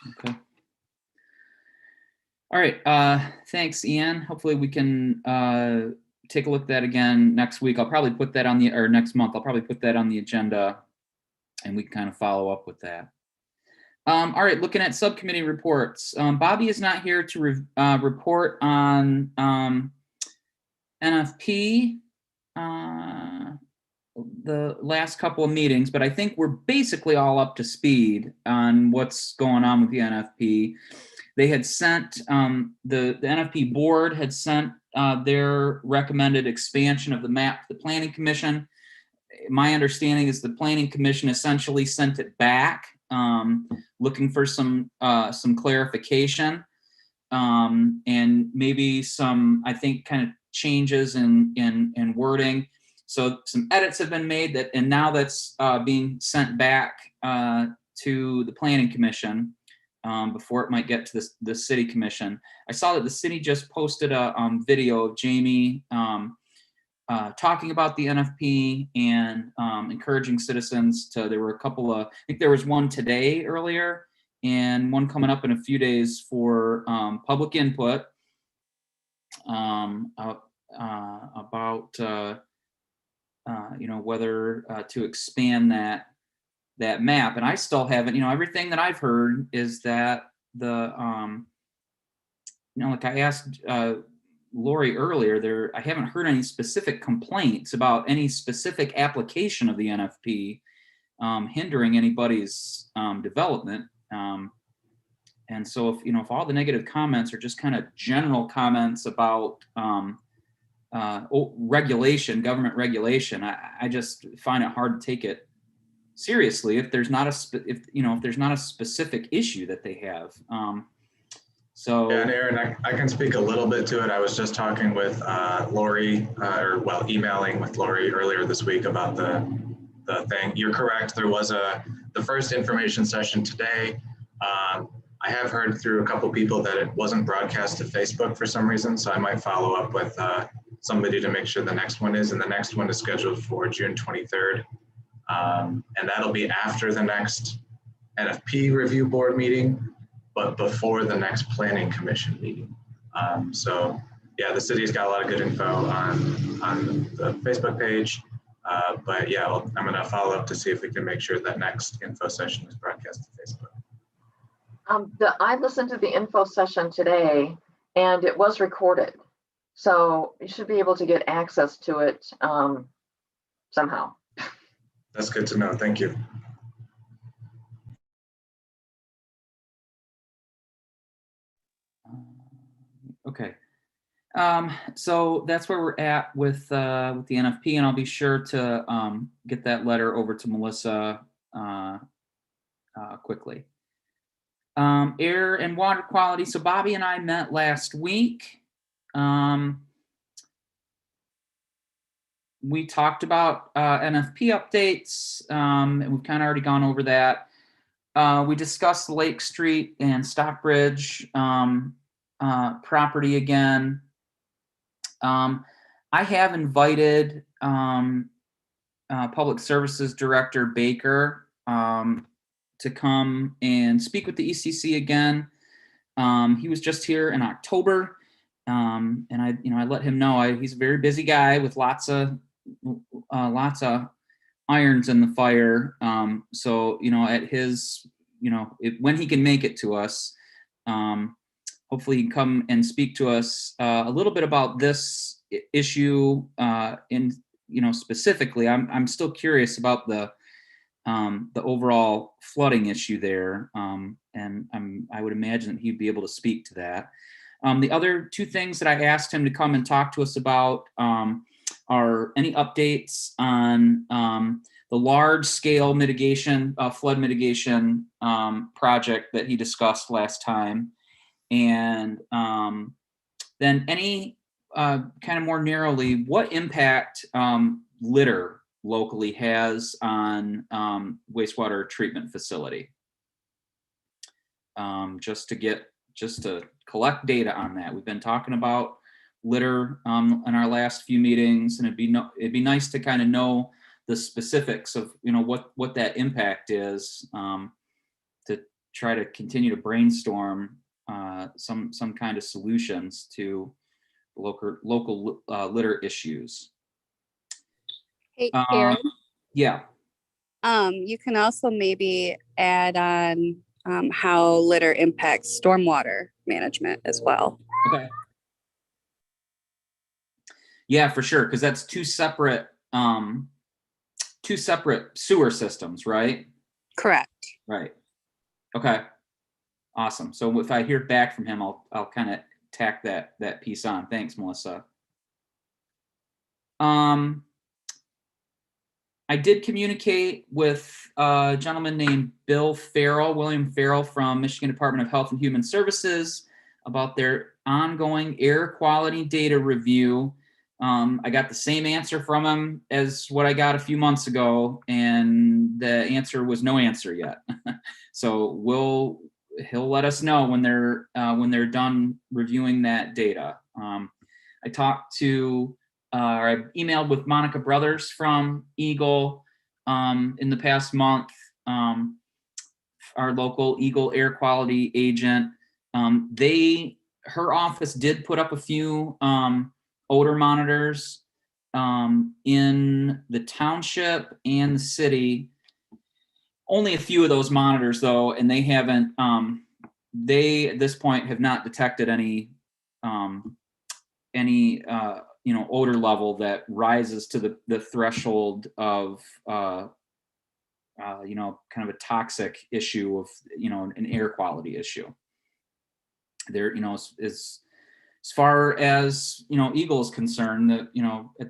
okay. All right. Thanks, Ian. Hopefully we can take a look at that again next week. I'll probably put that on or next month. I'll probably put that on the agenda and we can kind of follow up with that. All right, looking at subcommittee reports. Bobby is not here to report on NFP, the last couple of meetings, but I think we're basically all up to speed on what's going on with the NFP. They had sent, the NFP board had sent their recommended expansion of the map to the Planning Commission. My understanding is the Planning Commission essentially sent it back, looking for some clarification and maybe some, I think, kind of changes in wording. So some edits have been made and now that's being sent back to the Planning Commission before it might get to the City Commission. I saw that the city just posted a video of Jamie talking about the NFP and encouraging citizens to, there were a couple of, I think there was one today earlier and one coming up in a few days for public input about whether to expand that map. And I still haven't, everything that I've heard is that the, like I asked Lori earlier, I haven't heard any specific complaints about any specific application of the NFP hindering anybody's development. And so if all the negative comments are just kind of general comments about regulation, government regulation, I just find it hard to take it seriously if there's not if there's not a specific issue that they have. So yeah, and Aaron, I can speak a little bit to it. I was just talking with Lori, emailing with Lori earlier this week about the thing. You're correct. There was the first information session today. I have heard through a couple people that it wasn't broadcast to Facebook for some reason, so I might follow up with somebody to make sure the next one is, and the next one is scheduled for June 23rd. And that'll be after the next NFP review board meeting, but before the next Planning Commission meeting. So yeah, the city's got a lot of good info on the Facebook page. But yeah, I'm gonna follow up to see if we can make sure that next info session is broadcast to Facebook. I listened to the info session today and it was recorded. So you should be able to get access to it somehow. That's good to know. Thank you. Okay. So that's where we're at with the NFP, and I'll be sure to get that letter over to Melissa quickly. Air and water quality. So Bobby and I met last week. We talked about NFP updates, and we've kind of already gone over that. We discussed the Lake Street and Stockbridge property again. I have invited Public Services Director Baker to come and speak with the ECC again. He was just here in October, and I let him know he's a very busy guy with lots of irons in the fire. So at his when he can make it to us, hopefully he can come and speak to us a little bit about this issue specifically. I'm still curious about the overall flooding issue there, and I would imagine that he'd be able to speak to that. The other two things that I asked him to come and talk to us about are any updates on large scale mitigation, flood mitigation project that he discussed last time. And then any kind of more narrowly, what impact litter locally has on wastewater treatment facility? Just to collect data on that. We've been talking about litter in our last few meetings, and it'd be nice to kind of know the specifics of what that impact is, to try to continue to brainstorm some kind of solutions to local litter issues. Hey, Aaron, Yeah. you can also maybe add on how litter impacts stormwater management as well. Okay. Yeah, for sure, because that's two separate sewer systems, right? Correct. Right. Okay. Awesome. So if I hear back from him, I'll kind of tack that piece on. Thanks, Melissa. I did communicate with a gentleman named William Farrell from Michigan Department of Health and Human Services about their ongoing air quality data review. I got the same answer from him as what I got a few months ago, and the answer was no answer yet. So he'll let us know when they're done reviewing that data. I talked to, or I emailed with Monica Brothers from Eagle in the past month, our local Eagle air quality agent. Her office did put up a few odor monitors in the township and the city. Only a few of those monitors though, and they haven't, they at this point have not detected any odor level that rises to the threshold of kind of a toxic issue of an air quality issue. There, as far as Eagle is concerned, that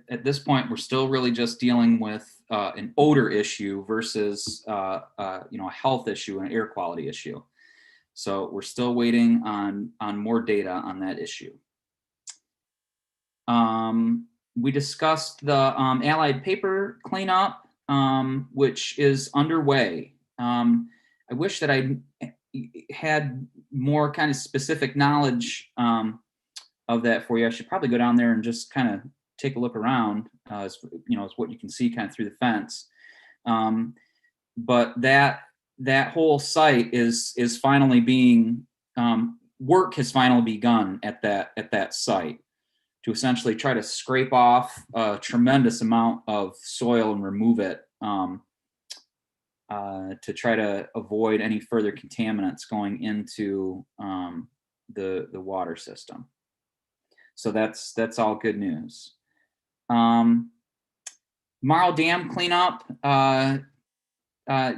at this point we're still really just dealing with an odor issue versus a health issue and an air quality issue. So we're still waiting on more data on that issue. We discussed the Allied paper cleanup, which is underway. I wish that I had more kind of specific knowledge of that for you. I should probably go down there and just kind of take a look around, as what you can see kind of through the fence. But that whole site is finally being, work has finally begun at that site to essentially try to scrape off a tremendous amount of soil and remove it, to try to avoid any further contaminants going into the water system. So that's all good news. Marl Dam cleanup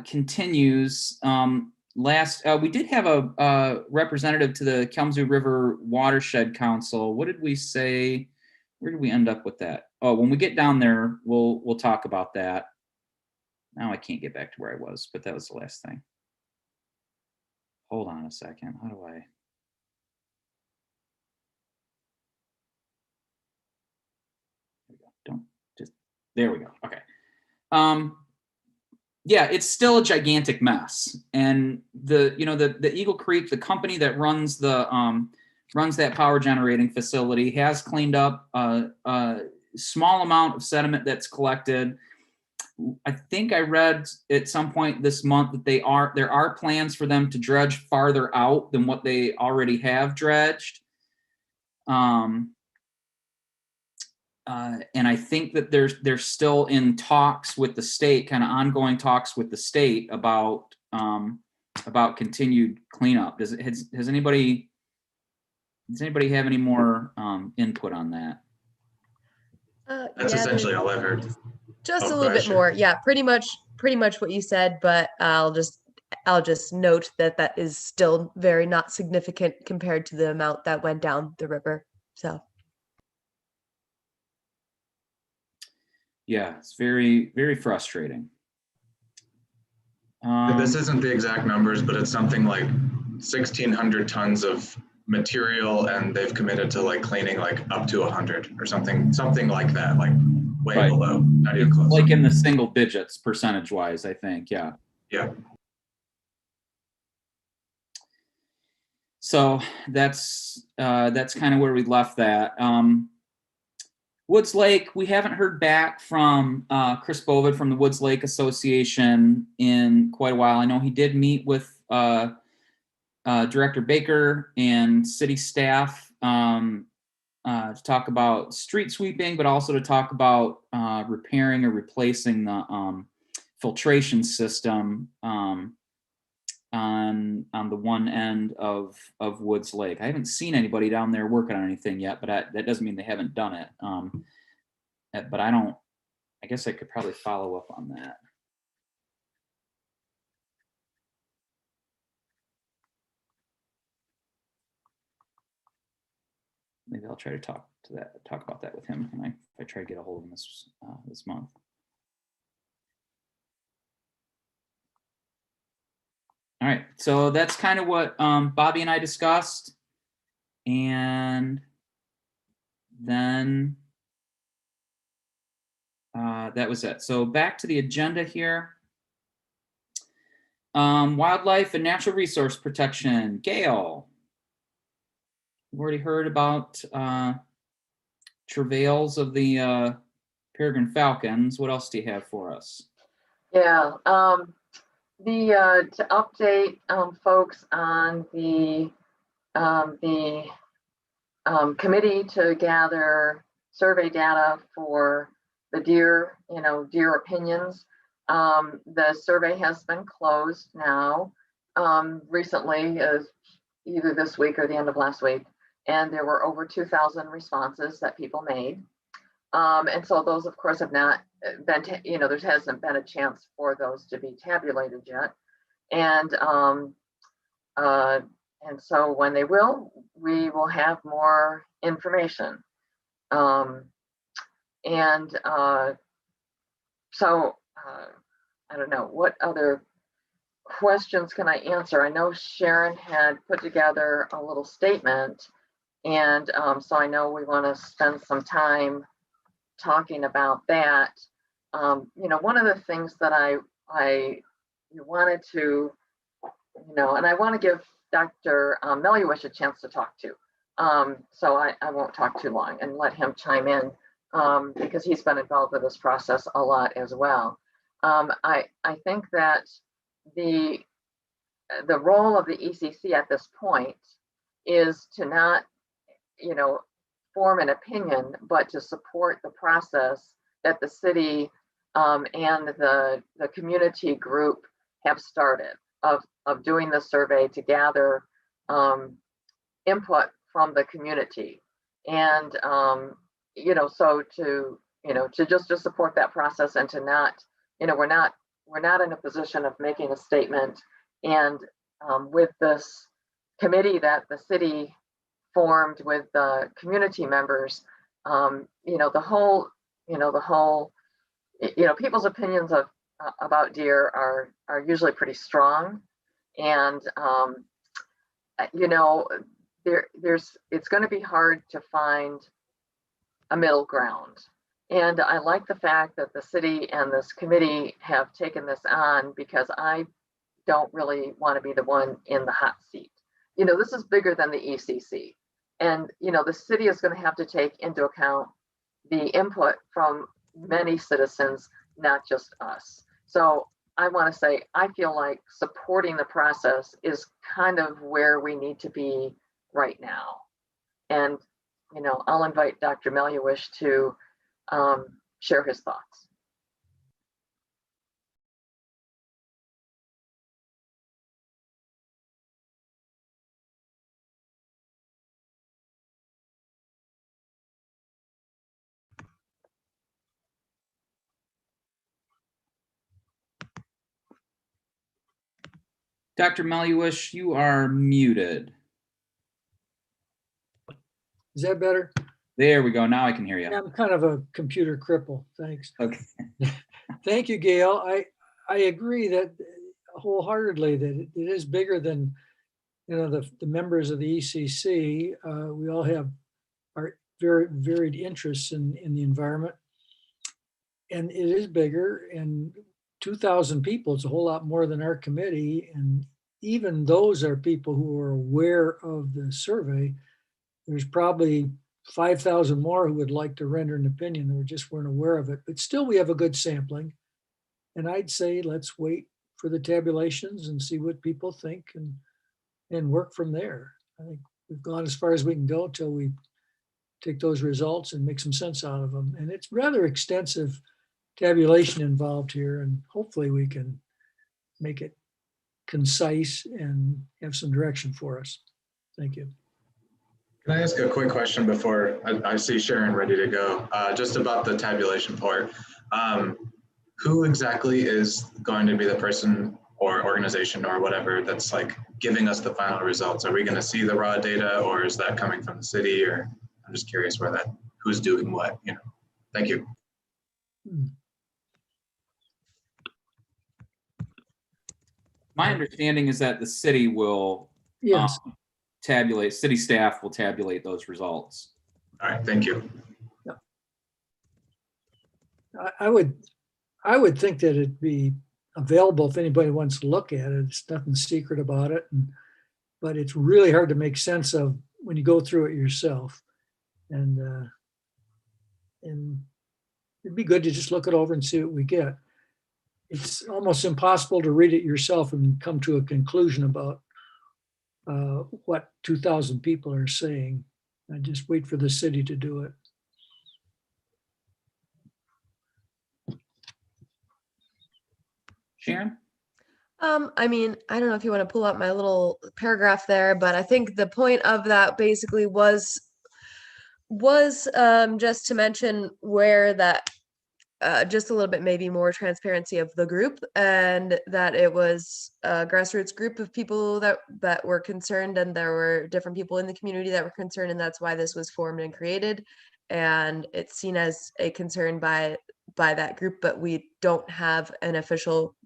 continues. We did have a representative to the Kalamazoo River Watershed Council. What did we say? Where did we end up with that? Oh, when we get down there, we'll talk about that. Now I can't get back to where I was, but that was the last thing. Hold on a second. How do I? There we go. Okay. Yeah, it's still a gigantic mess. And the Eagle Creek, the company that runs that power generating facility, has cleaned up a small amount of sediment that's collected. I think I read at some point this month that there are plans for them to dredge farther out than what they already have dredged. And I think that they're still in talks with the state, kind of ongoing talks with the state about continued cleanup. Has anybody have any more input on that? That's essentially all I've heard. Just a little bit more. Yeah, pretty much what you said, but I'll just note that is still very not significant compared to the amount that went down the river. So yeah, it's very, very frustrating. This isn't the exact numbers, but it's something like 1,600 tons of material, and they've committed to like cleaning like up to 100 or something like that, like way Right. below, not even close. Like in the single digits percentage wise, I think. Yeah. Yeah. So that's kind of where we left that. Woods Lake, we haven't heard back from Chris Bovid from the Woods Lake Association in quite a while. I know he did meet with Director Baker and city staff to talk about street sweeping, but also to talk about repairing or replacing the filtration system on the one end of Woods Lake. I haven't seen anybody down there working on anything yet, but that doesn't mean they haven't done it. But I guess I could probably follow up on that. Maybe I'll try to talk about that with him if I try to get a hold of him this month. All right, so that's kind of what Bobby and I discussed, and then that was it. So back to the agenda here. Wildlife and natural resource protection. Gail, we've already heard about travails of the peregrine falcons. What else do you have for us? Yeah, to update folks on the committee to gather survey data for the deer, deer opinions. The survey has been closed now recently, either this week or the end of last week, and there were over 2,000 responses that people made. And so those, of course, have not been, there hasn't been a chance for those to be tabulated yet. And so when they will, we will have more information. I don't know, what other questions can I answer? I know Sharon had put together a little statement, and so I know we want to spend some time talking about that. One of the things that I wanted to, and I want to give Dr. Meluish a chance to talk to. So I won't talk too long and let him chime in because he's been involved with this process a lot as well. I think that the role of the ECC at this point is to not, form an opinion, but to support the process that the city and the community group have started of doing the survey to gather input from the community. And, so to just support that process and to not, we're not in a position of making a statement. And with this committee that the city formed with the community members, the whole, people's opinions about deer are usually pretty strong. And, it's going to be hard to find a middle ground. And I like the fact that the city and this committee have taken this on, because I don't really want to be the one in the hot seat. This is bigger than the ECC. And, the city is going to have to take into account the input from many citizens, not just us. So I want to say, I feel like supporting the process is kind of where we need to be right now. And, I'll invite Dr. Meluish to share his thoughts. Dr. Meluish, you are muted. Is that better? There we go. Now I can hear you. I'm kind of a computer cripple. Thanks. Okay. Thank you, Gail. I agree that wholeheartedly that it is bigger than, the members of the ECC. We all have our very varied interests in the environment. And it is bigger, and 2,000 people is a whole lot more than our committee. And even those are people who are aware of the survey. There's probably 5,000 more who would like to render an opinion that just weren't aware of it. But still, we have a good sampling. And I'd say let's wait for the tabulations and see what people think and work from there. I think we've gone as far as we can go till we take those results and make some sense out of them. And it's rather extensive tabulation involved here, and hopefully we can make it concise and have some direction for us. Thank you. Can I ask a quick question before I see Sharon ready to go? Just about the tabulation part. Who exactly is going to be the person or organization or whatever that's like giving us the final results? Are we going to see the raw data, or is that coming from the city? Or I'm just curious who's doing what, Thank you. My understanding is that the city will Yes. City staff will tabulate those results. All right, thank you. I would think that it'd be available if anybody wants to look at it. It's nothing secret about it. But it's really hard to make sense of when you go through it yourself. And it'd be good to just look it over and see what we get. It's almost impossible to read it yourself and come to a conclusion about what 2,000 people are saying. I just wait for the city to do it. Sharon? I mean, I don't know if you want to pull up my little paragraph there, but I think the point of that basically was just to mention where that just a little bit maybe more transparency of the group, and that it was a grassroots group of people that were concerned, and there were different people in the community that were concerned, and that's why this was formed and created. And it's seen as a concern by that group, but we don't have an official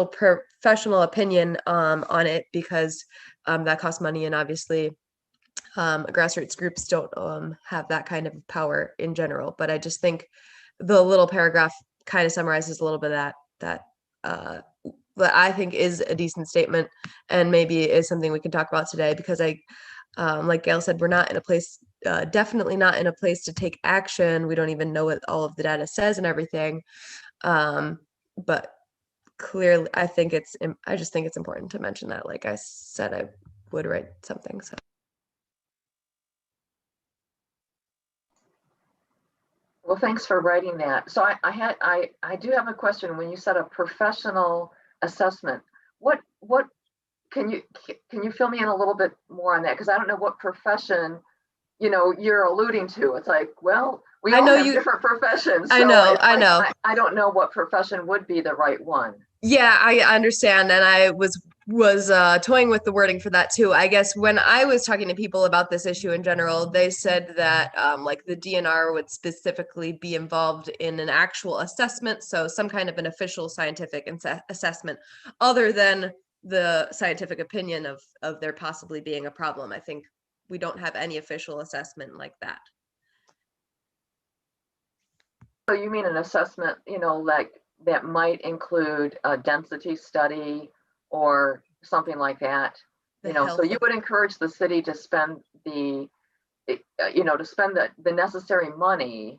professional opinion on it, because that costs money, and obviously grassroots groups don't have that kind of power in general. But I just think the little paragraph kind of summarizes a little bit of that I think is a decent statement, and maybe is something we can talk about today, because like Gail said, we're not in a place, definitely not in a place to take action. We don't even know what all of the data says and everything. But clearly, I just think it's important to mention that. Like I said, I would write something. So. Well, thanks for writing that. So I do have a question. When you said a professional assessment, what can you fill me in a little bit more on that? Because I don't know what profession you're alluding to. It's like, well, we all have different professions. So I know. I don't know what profession would be the right one. Yeah, I understand. And I was toying with the wording for that too. I guess when I was talking to people about this issue in general, they said that like the DNR would specifically be involved in an actual assessment. So some kind of an official scientific assessment other than the scientific opinion of there possibly being a problem. I think we don't have any official assessment like that. So you mean an assessment, like that might include a density study or something like that, so you would encourage the city to spend the necessary money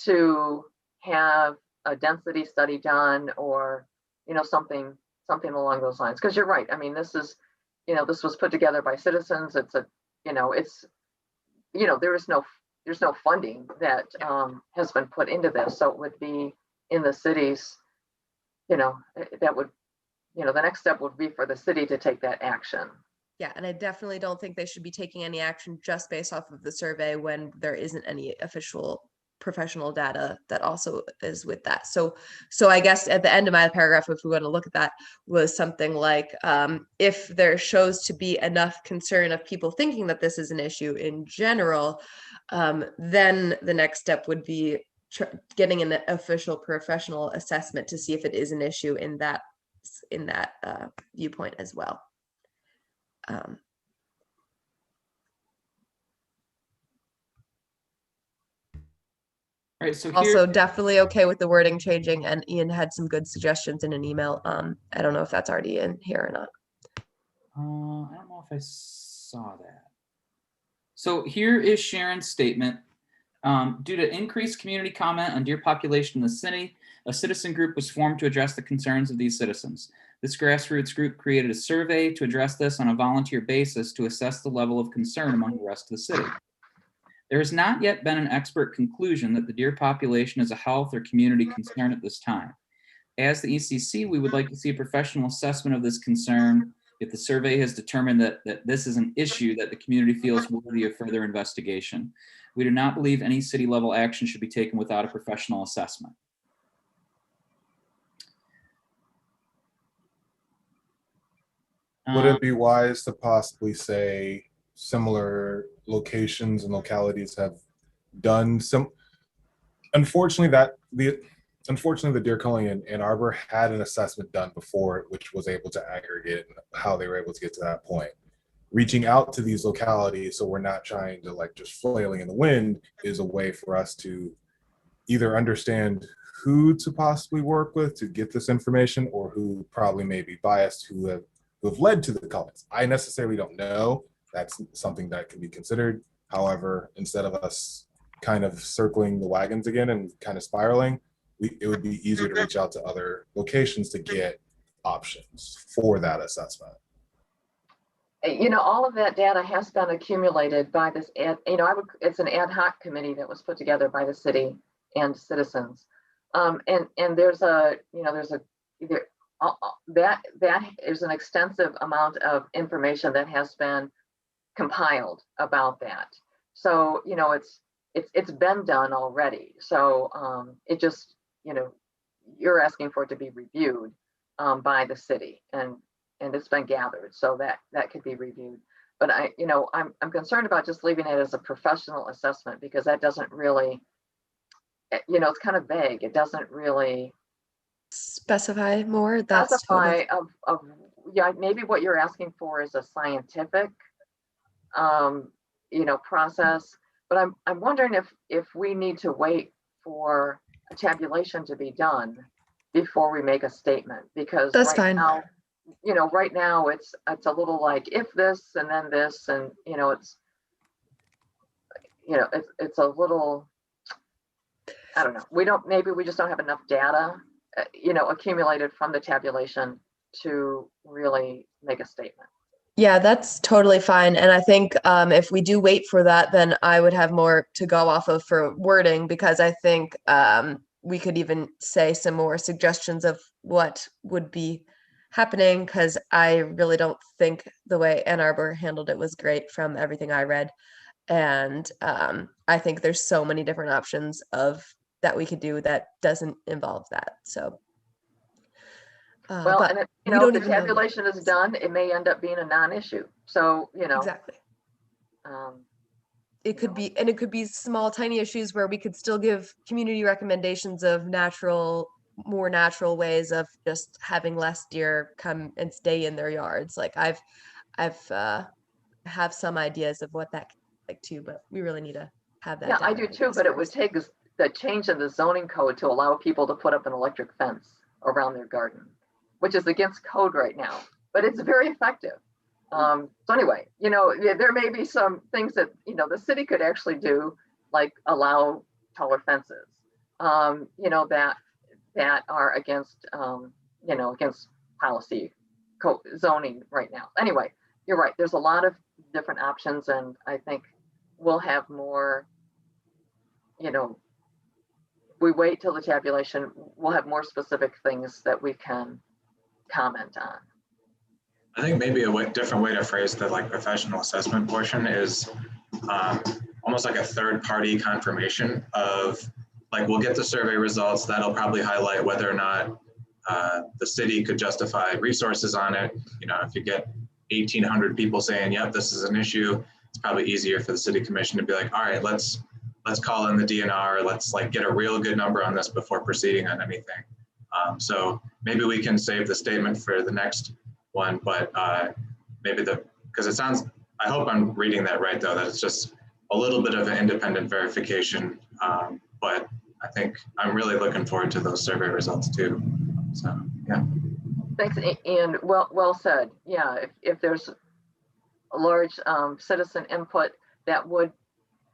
to have a density study done, or, something along those lines. Because you're right. I mean, this was put together by citizens. There's no funding that has been put into this. So it would be in the city's, that would, the next step would be for the city to take that action. Yeah, and I definitely don't think they should be taking any action just based off of the survey when there isn't any official professional data that also is with that. So I guess at the end of my paragraph, if we want to look at that, was something like, if there shows to be enough concern of people thinking that this is an issue in general, then the next step would be getting an official professional assessment to see if it is an issue in that viewpoint as well. Right, so Also definitely okay with the wording changing, and Ian had some good suggestions in an email. I don't know if that's already in here or not. I don't know if I saw that. So here is Sharon's statement. Due to increased community comment on deer population in the city, a citizen group was formed to address the concerns of these citizens. This grassroots group created a survey to address this on a volunteer basis to assess the level of concern among the rest of the city. There has not yet been an expert conclusion that the deer population is a health or community concern at this time. As the ECC, we would like to see a professional assessment of this concern if the survey has determined that this is an issue that the community feels worthy of further investigation. We do not believe any city level action should be taken without a professional assessment. Would it be wise to possibly say similar locations and localities have done some? Unfortunately, the deer culling in Ann Arbor had an assessment done before, which was able to aggregate how they were able to get to that point. Reaching out to these localities, so we're not trying to like just flailing in the wind, is a way for us to either understand who to possibly work with to get this information, or who probably may be biased, who have led to the cullings. I necessarily don't know. That's something that can be considered. However, instead of us kind of circling the wagons again and kind of spiraling, it would be easier to reach out to other locations to get options for that assessment. You know, all of that data has been accumulated by this it's an ad hoc committee that was put together by the city and citizens. And there's that is an extensive amount of information that has been compiled about that. So, you know, it's been done already. So it just, you know, you're asking for it to be reviewed by the city, and it's been gathered, so that could be reviewed. But I'm concerned about just leaving it as a professional assessment, because that doesn't really, you know, it's kind of vague. It doesn't really specify more. That's specify maybe what you're asking for is a scientific process. But I'm wondering if we need to wait for a tabulation to be done before we make a statement, because that's fine. Now, you know, right now it's a little like if this and then this, and it's a little, I don't know. Maybe we just don't have enough data, accumulated from the tabulation to really make a statement. Yeah, that's totally fine. And I think if we do wait for that, then I would have more to go off of for wording, because I think we could even say some more suggestions of what would be happening, because I really don't think the way Ann Arbor handled it was great from everything I read. And I think there's so many different options that we could do that doesn't involve that. So. Well, and if the tabulation is done, it may end up being a non-issue. So, Exactly. It could be, and it could be small, tiny issues where we could still give community recommendations of more natural ways of just having less deer come and stay in their yards. Like I've have some ideas of what that could be like too, but we really need to have that. Yeah, I do too, but it would take the change in the zoning code to allow people to put up an electric fence around their garden, which is against code right now, but it's very effective. So anyway, there may be some things that, the city could actually do, like allow taller fences, that are against, against policy zoning right now. Anyway, you're right. There's a lot of different options, and I think we'll have more, we wait till the tabulation, we'll have more specific things that we can comment on. I think maybe a different way to phrase the professional assessment portion is almost like a third-party confirmation of we'll get the survey results. That'll probably highlight whether or not the city could justify resources on it. If you get 1,800 people saying, yep, this is an issue, it's probably easier for the city commission to be like, all right, let's let's call in the DNR, let's like get a real good number on this before proceeding on anything. So maybe we can save the statement for the next one, but maybe because it sounds, I hope I'm reading that right though, that it's just a little bit of an independent verification. But I think I'm really looking forward to those survey results too. So, yeah. Thanks, and well said. Yeah, if there's a large citizen input, that would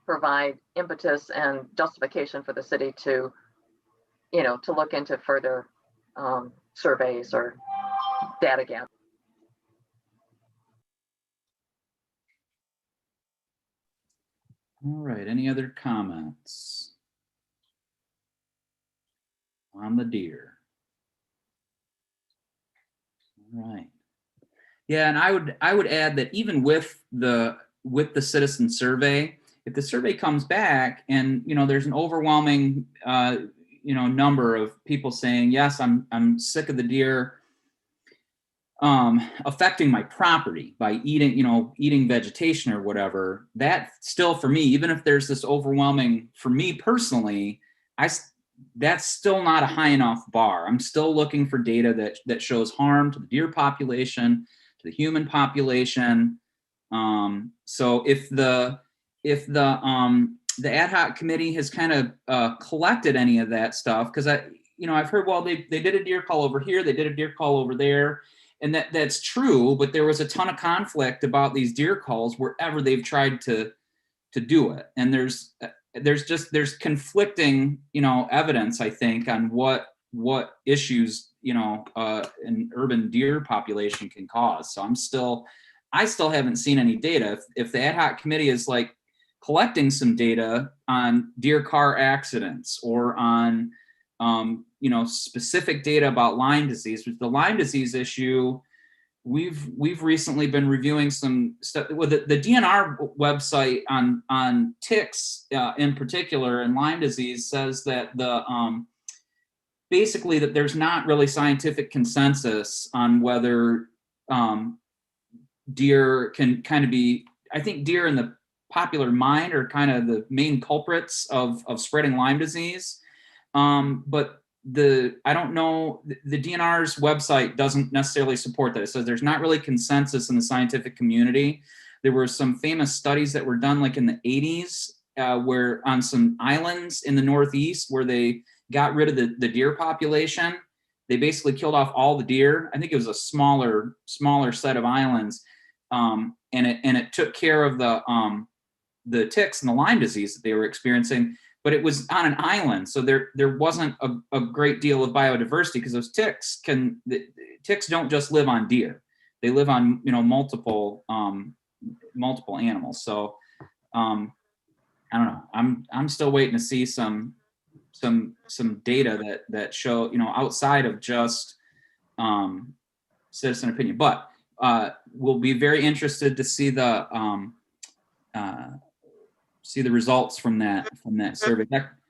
provide impetus and justification for the city to, to look into further surveys or data gathering. All right, any other comments on the deer? All right. Yeah, and I would add that even with the citizen survey, if the survey comes back and there's an overwhelming number of people saying, yes, I'm sick of the deer affecting my property by eating vegetation or whatever, that still, for me, even if there's this overwhelming, for me personally, that's still not a high enough bar. I'm still looking for data that shows harm to the deer population, to the human population. So if the ad hoc committee has kind of collected any of that stuff, because I've heard, well, they did a deer call over here, they did a deer call over there. And that's true, but there was a ton of conflict about these deer calls wherever they've tried to do it. And there's conflicting, evidence, I think, on what issues, an urban deer population can cause. So I still haven't seen any data. If the ad hoc committee is like collecting some data on deer car accidents or on specific data about Lyme disease, which the Lyme disease issue, we've recently been reviewing some stuff. Well, the DNR website on ticks in particular and Lyme disease says that basically that there's not really scientific consensus on whether deer can kind of be, I think deer in the popular mind are kind of the main culprits of spreading Lyme disease. But I don't know, the DNR's website doesn't necessarily support that. It says there's not really consensus in the scientific community. There were some famous studies that were done like in the 80s where on some islands in the Northeast where they got rid of the deer population. They basically killed off all the deer. I think it was a smaller set of islands. And it took care of the ticks and the Lyme disease that they were experiencing. But it was on an island, so there wasn't a great deal of biodiversity because those ticks don't just live on deer; they live on multiple animals. So I don't know. I'm still waiting to see some data that show outside of just citizen opinion. But we'll be very interested to see the results from that survey.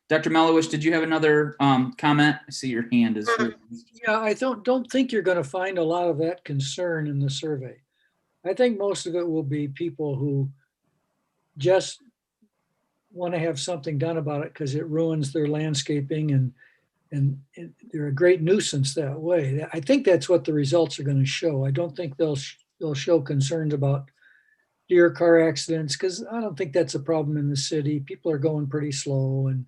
Dr. Melowich, did you have another comment? I see your hand is raised. Yeah, I don't think you're going to find a lot of that concern in the survey. I think most of it will be people who just want to have something done about it because it ruins their landscaping and they're a great nuisance that way. I think that's what the results are going to show. I don't think they'll show concerns about deer car accidents, because I don't think that's a problem in the city. People are going pretty slow, and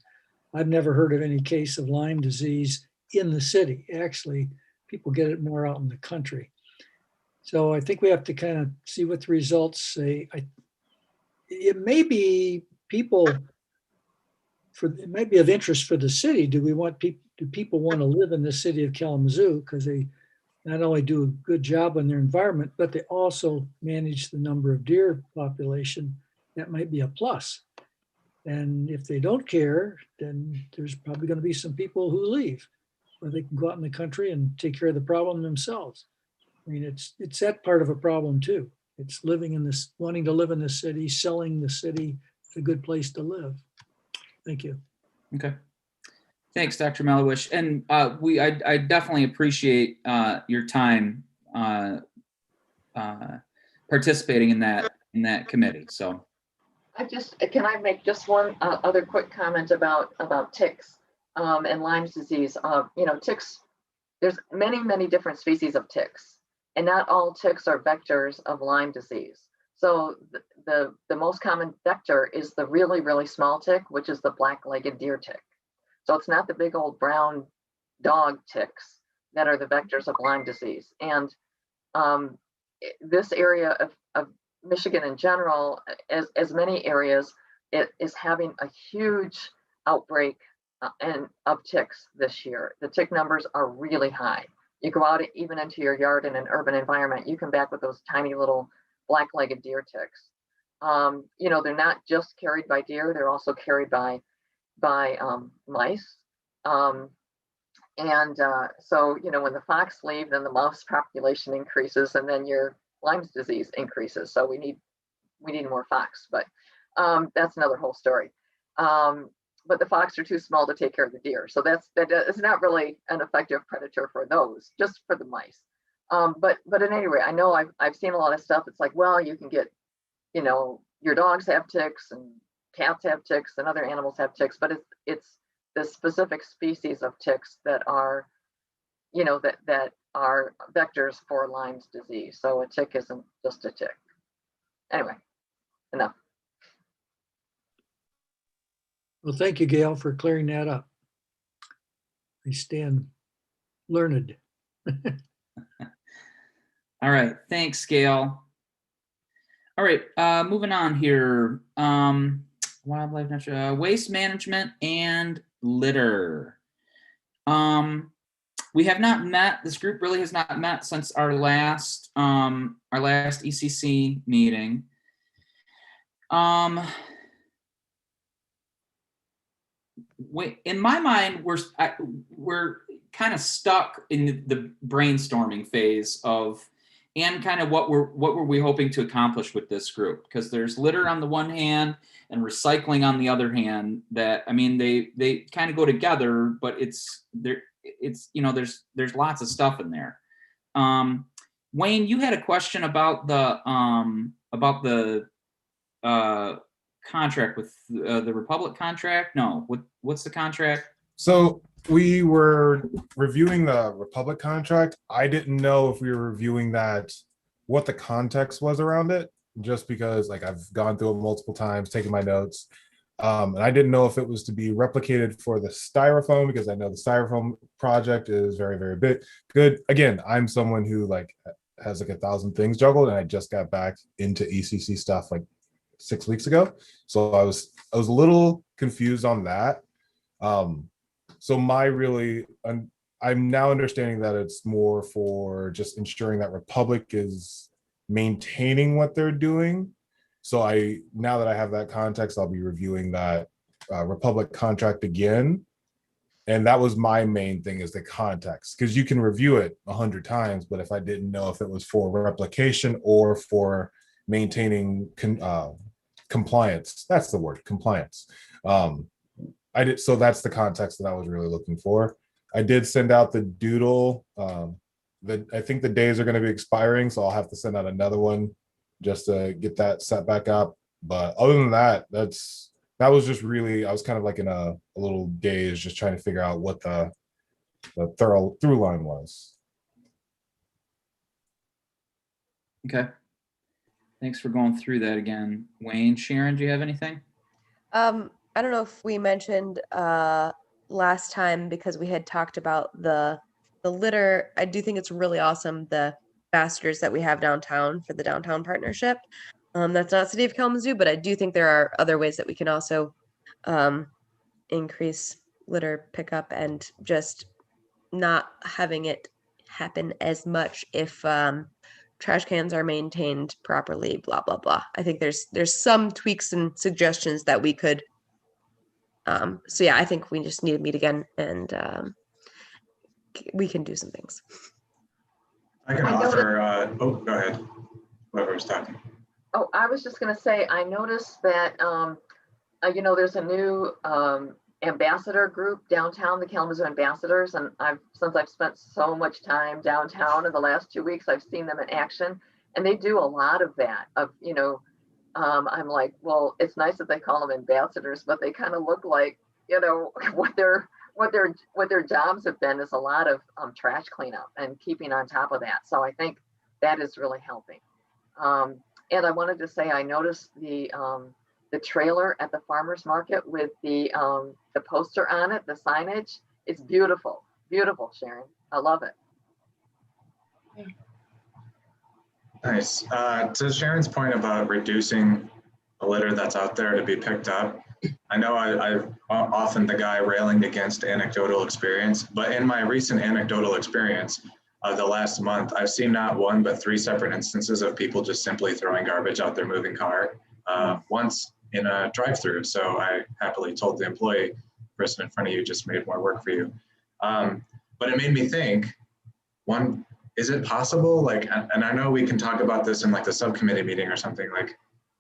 I've never heard of any case of Lyme disease in the city. Actually, people get it more out in the country. So I think we have to kind of see what the results say. It may be it might be of interest for the city. Do people want to live in the city of Kalamazoo because they not only do a good job on their environment, but they also manage the number of deer population? That might be a plus. And if they don't care, then there's probably going to be some people who leave, where they can go out in the country and take care of the problem themselves. I mean, it's that part of a problem too. It's wanting to live in the city, selling the city. It's a good place to live. Thank you. Okay. Thanks, Dr. Melowich. And I definitely appreciate your time participating in that committee. So Can I make just one other quick comment about ticks and Lyme's disease? Ticks, there's many different species of ticks, and not all ticks are vectors of Lyme disease. So the most common vector is the really small tick, which is the black-legged deer tick. So it's not the big old brown dog ticks that are the vectors of Lyme disease. And this area of Michigan in general, as many areas, it is having a huge outbreak of ticks this year. The tick numbers are really high. You go out even into your yard in an urban environment, you come back with those tiny little black-legged deer ticks. They're not just carried by deer, they're also carried by mice. So, when the fox leave, then the mouse population increases, and then your Lyme's disease increases. So we need more fox, but that's another whole story. But the fox are too small to take care of the deer. So that is not really an effective predator for those, just for the mice. But at any rate, I know I've seen a lot of stuff. It's like, well, you can get, your dogs have ticks and cats have ticks and other animals have ticks, but it's the specific species of ticks that are, that are vectors for Lyme's disease. So a tick isn't just a tick. Anyway, enough. Well, thank you, Gail, for clearing that up. I stand learned. All right, thanks, Gail. All right, moving on here. Wildlife, waste management and litter. We have not met. This group really has not met since our last ECC meeting. In my mind, we're kind of stuck in the brainstorming phase of, and kind of what were we hoping to accomplish with this group, because there's litter on the one hand and recycling on the other hand. That, I mean, they kind of go together, but there's lots of stuff in there. Wayne, you had a question about the contract with the Republic contract. No, what's the contract? So we were reviewing the Republic contract. I didn't know if we were reviewing that, what the context was around it, just because I've gone through it multiple times, taking my notes. And I didn't know if it was to be replicated for the styrofoam, because I know the styrofoam project is very, very big. Good. Again, I'm someone who has 1,000 things juggled, and I just got back into ECC stuff 6 weeks ago. So I was a little confused on that. So I'm now understanding that it's more for just ensuring that Republic is maintaining what they're doing. So now that I have that context, I'll be reviewing that Republic contract again. And that was my main thing, is the context, because you can review it 100 times, but if I didn't know if it was for replication or for maintaining compliance, that's the word, compliance. So that's the context that I was really looking for. I did send out the doodle. I think the days are going to be expiring, so I'll have to send out another one just to get that set back up. But other than that, that was just really, I was kind of in a little daze, just trying to figure out what the through line was. Okay. Thanks for going through that again, Wayne. Sharon, do you have anything? I don't know if we mentioned last time, because we had talked about the litter. I do think it's really awesome, the ambassadors that we have downtown for the downtown partnership. That's not City of Kalamazoo, but I do think there are other ways that we can also increase litter pickup and just not having it happen as much if trash cans are maintained properly, blah, blah, blah. I think there's some tweaks and suggestions that we could. So yeah, I think we just need to meet again, and we can do some things. I can offer, go ahead, whoever was talking. Oh, I was just going to say, I noticed that, there's a new ambassador group downtown, the Kalamazoo Ambassadors, and since I've spent so much time downtown in the last 2 weeks, I've seen them in action, and they do a lot of that, of I'm like, well, it's nice that they call them ambassadors, but they kind of look like, you know, what their jobs have been is a lot of trash cleanup and keeping on top of that. So I think that is really helping. And I wanted to say, I noticed the trailer at the farmer's market with the poster on it, the signage. It's beautiful, beautiful, Sharon. I love it. Nice. To Sharon's point about reducing the litter that's out there to be picked up, I know I'm often the guy railing against anecdotal experience, but in my recent anecdotal experience of the last month, I've seen not one, but 3 separate instances of people just simply throwing garbage out their moving car. Once in a drive-through. So I happily told the employee, person in front of you just made more work for you. But it made me think, one, is it possible, like, and I know we can talk about this in like the subcommittee meeting or something, like,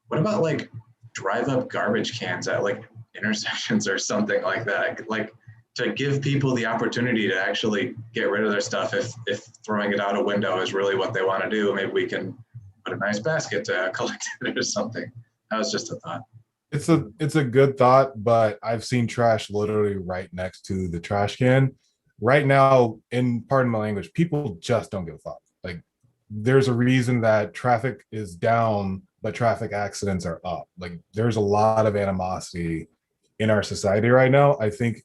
what about like drive up garbage cans at like intersections or something like that? Like to give people the opportunity to actually get rid of their stuff if throwing it out a window is really what they want to do. Maybe we can put a nice basket to collect it or something. That was just a thought. It's a good thought, but I've seen trash literally right next to the trash can. Right now, in pardon my language, people just don't give a fuck. Like there's a reason that traffic is down, but traffic accidents are up. Like there's a lot of animosity in our society right now. I think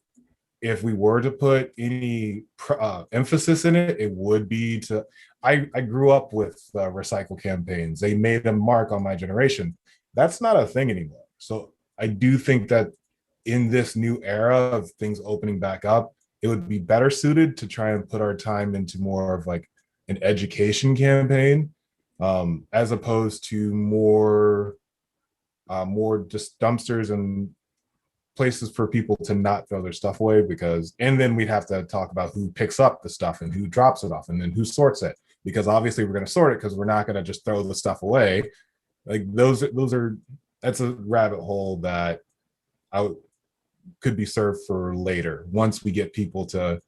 if we were to put any emphasis in it, it would be to, I grew up with recycle campaigns. They made a mark on my generation. That's not a thing anymore. So I do think that in this new era of things opening back up, it would be better suited to try and put our time into more of like an education campaign, as opposed to more just dumpsters and places for people to not throw their stuff away, because, and then we'd have to talk about who picks up the stuff and who drops it off and then who sorts it, because obviously we're going to sort it because we're not going to just throw the stuff away. Like that's a rabbit hole that could be served for later once we get people to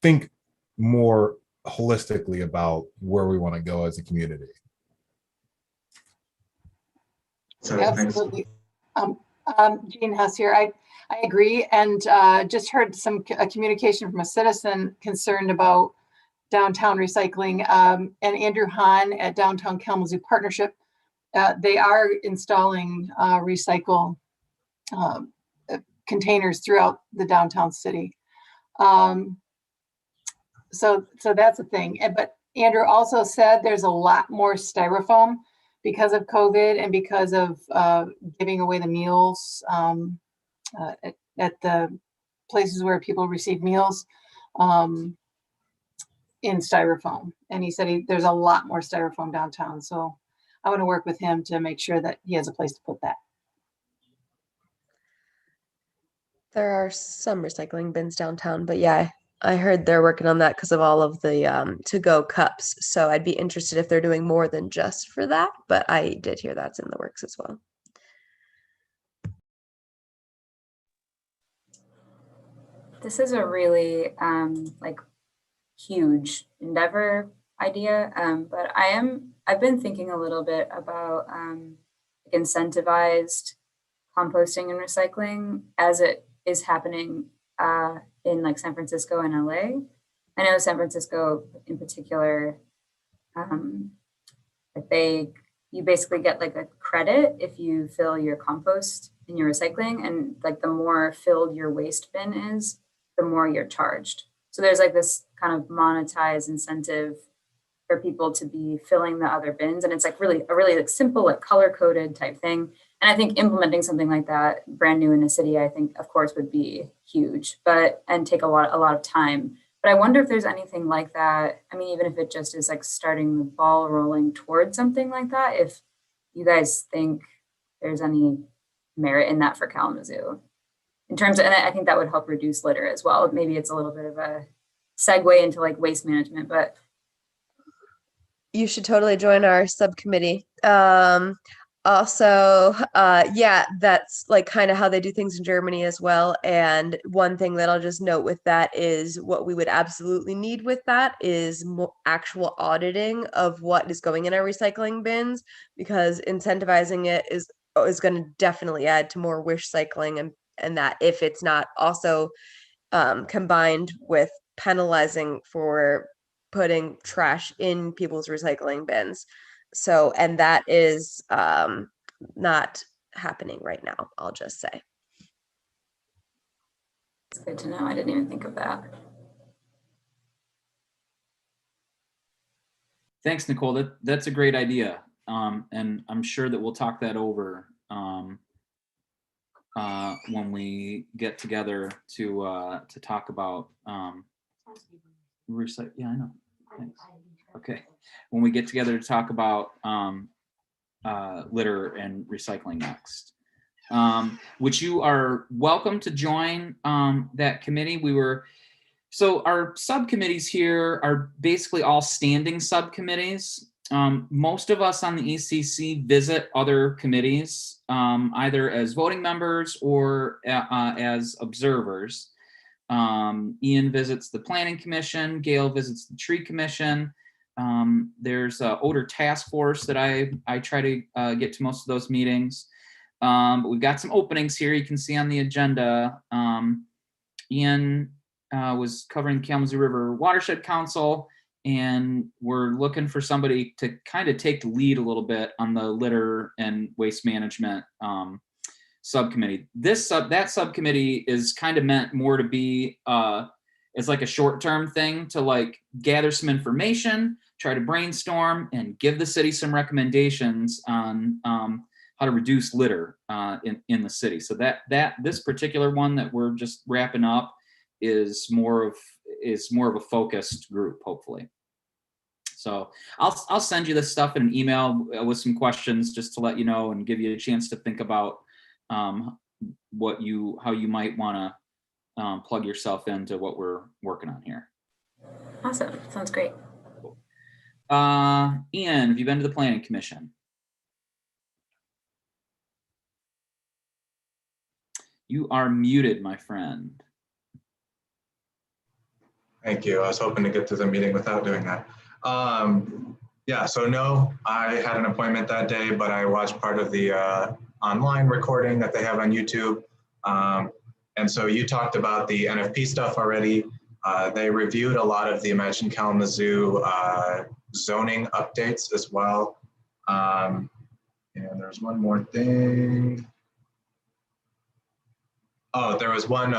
think more holistically about where we want to go as a community. So absolutely. Jean Hess here. I agree, and just heard a communication from a citizen concerned about downtown recycling, and Andrew Hahn at Downtown Kalamazoo Partnership. They are installing recycle containers throughout the downtown city. So that's a thing. But Andrew also said there's a lot more styrofoam because of COVID and because of giving away the meals at the places where people receive meals in styrofoam. And he said there's a lot more styrofoam downtown. So I want to work with him to make sure that he has a place to put that. There are some recycling bins downtown, but yeah, I heard they're working on that because of all of the to-go cups. So I'd be interested if they're doing more than just for that, but I did hear that's in the works as well. This is a really like huge endeavor idea, but I've been thinking a little bit about incentivized composting and recycling as it is happening in like San Francisco and LA. I know San Francisco in particular, you basically get like a credit if you fill your compost in your recycling, and like the more filled your waste bin is, the more you're charged. So there's like this kind of monetized incentive for people to be filling the other bins, and it's like a really like simple, like color-coded type thing. And I think implementing something like that brand new in a city, I think of course would be huge, and take a lot of time. But I wonder if there's anything like that. I mean, even if it just is like starting the ball rolling towards something like that, if you guys think there's any merit in that for Kalamazoo in terms of, and I think that would help reduce litter as well. Maybe it's a little bit of a segue into like waste management, but you should totally join our subcommittee. Also, yeah, that's like kind of how they do things in Germany as well. And one thing that I'll just note with that is what we would absolutely need with that is actual auditing of what is going in our recycling bins, because incentivizing it is going to definitely add to more wish cycling, and that if it's not also combined with penalizing for putting trash in people's recycling bins. So, and that is not happening right now, I'll just say. It's good to know. I didn't even think of that. Thanks, Nicole. That's a great idea. And I'm sure that we'll talk that over when we get together to talk about recycle. Yeah, I know. Thanks. Okay. When we get together to talk about litter and recycling next, which you are welcome to join that committee. So our subcommittees here are basically all standing subcommittees. Most of us on the ECC visit other committees, either as voting members or as observers. Ian visits the Planning Commission, Gail visits the Tree Commission. There's an odor task force that I try to get to most of those meetings. But we've got some openings here you can see on the agenda. Ian was covering Kalamazoo River Watershed Council, and we're looking for somebody to kind of take the lead a little bit on the litter and waste management subcommittee. That subcommittee is kind of meant more to be as like a short-term thing to like gather some information, try to brainstorm, and give the city some recommendations on how to reduce litter in the city. So this particular one that we're just wrapping up is more of a focused group, hopefully. So I'll send you this stuff in an email with some questions just to let you know and give you a chance to think about how you might want to plug yourself into what we're working on here. Awesome. Sounds great. Ian, have you been to the Planning Commission? You are muted, my friend. Thank you. I was hoping to get to the meeting without doing that. Yeah, so no, I had an appointment that day, but I watched part of the online recording that they have on YouTube. And so you talked about the NFP stuff already. They reviewed a lot of the Imagine Kalamazoo zoning updates as well. And there's one more thing. Oh, there was one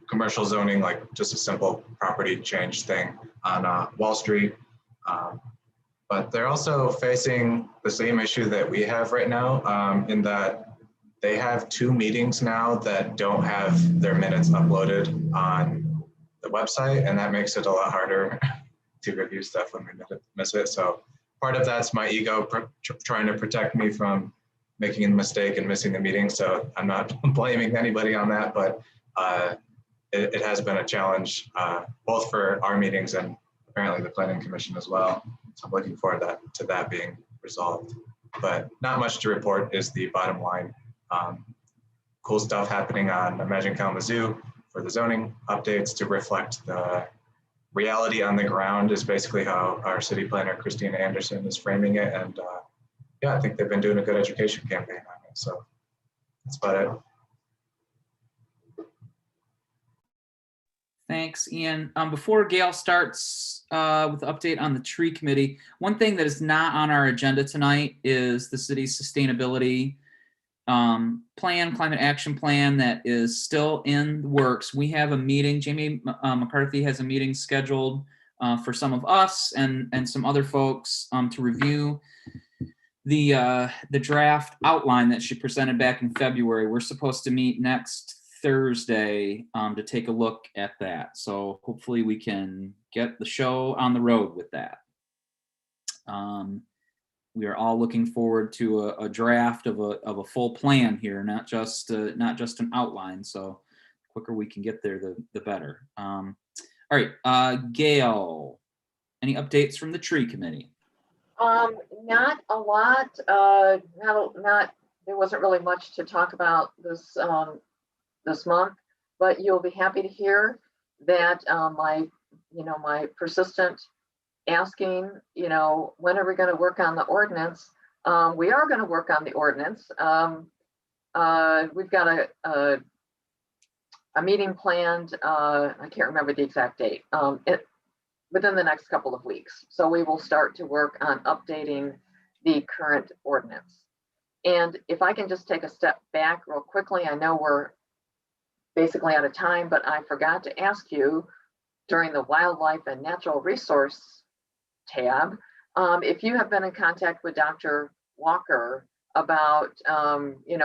commercial zoning, like just a simple property change thing on Wall Street. But they're also facing the same issue that we have right now, in that they have 2 meetings now that don't have their minutes uploaded on the website, and that makes it a lot harder to review stuff when we miss it. So part of that's my ego trying to protect me from making a mistake and missing the meeting. So I'm not blaming anybody on that, but it has been a challenge, both for our meetings and apparently the Planning Commission as well. So I'm looking forward to that being resolved. But not much to report is the bottom line. Cool stuff happening on Imagine Kalamazoo for the zoning updates to reflect the reality on the ground is basically how our city planner, Christina Anderson, is framing it. And yeah, I think they've been doing a good education campaign on it. So that's about it. Thanks, Ian. Before Gail starts with the update on the tree committee, one thing that is not on our agenda tonight is the city's sustainability plan, climate action plan that is still in the works. We have a meeting, Jamie McCarthy has a meeting scheduled for some of us and some other folks to review the draft outline that she presented back in February. We're supposed to meet next Thursday to take a look at that. So hopefully we can get the show on the road with that. We are all looking forward to a draft of a full plan here, not just an outline. So the quicker we can get there, the better. All right, Gail, any updates from the tree committee? Not a lot, there wasn't really much to talk about this, this month, but you'll be happy to hear that, my persistent asking, when are we going to work on the ordinance? We are going to work on the ordinance. We've got a meeting planned, I can't remember the exact date, within the next couple of weeks. So we will start to work on updating the current ordinance. And if I can just take a step back real quickly, I know we're basically out of time, but I forgot to ask you during the wildlife and natural resource tab, if you have been in contact with Dr. Walker about,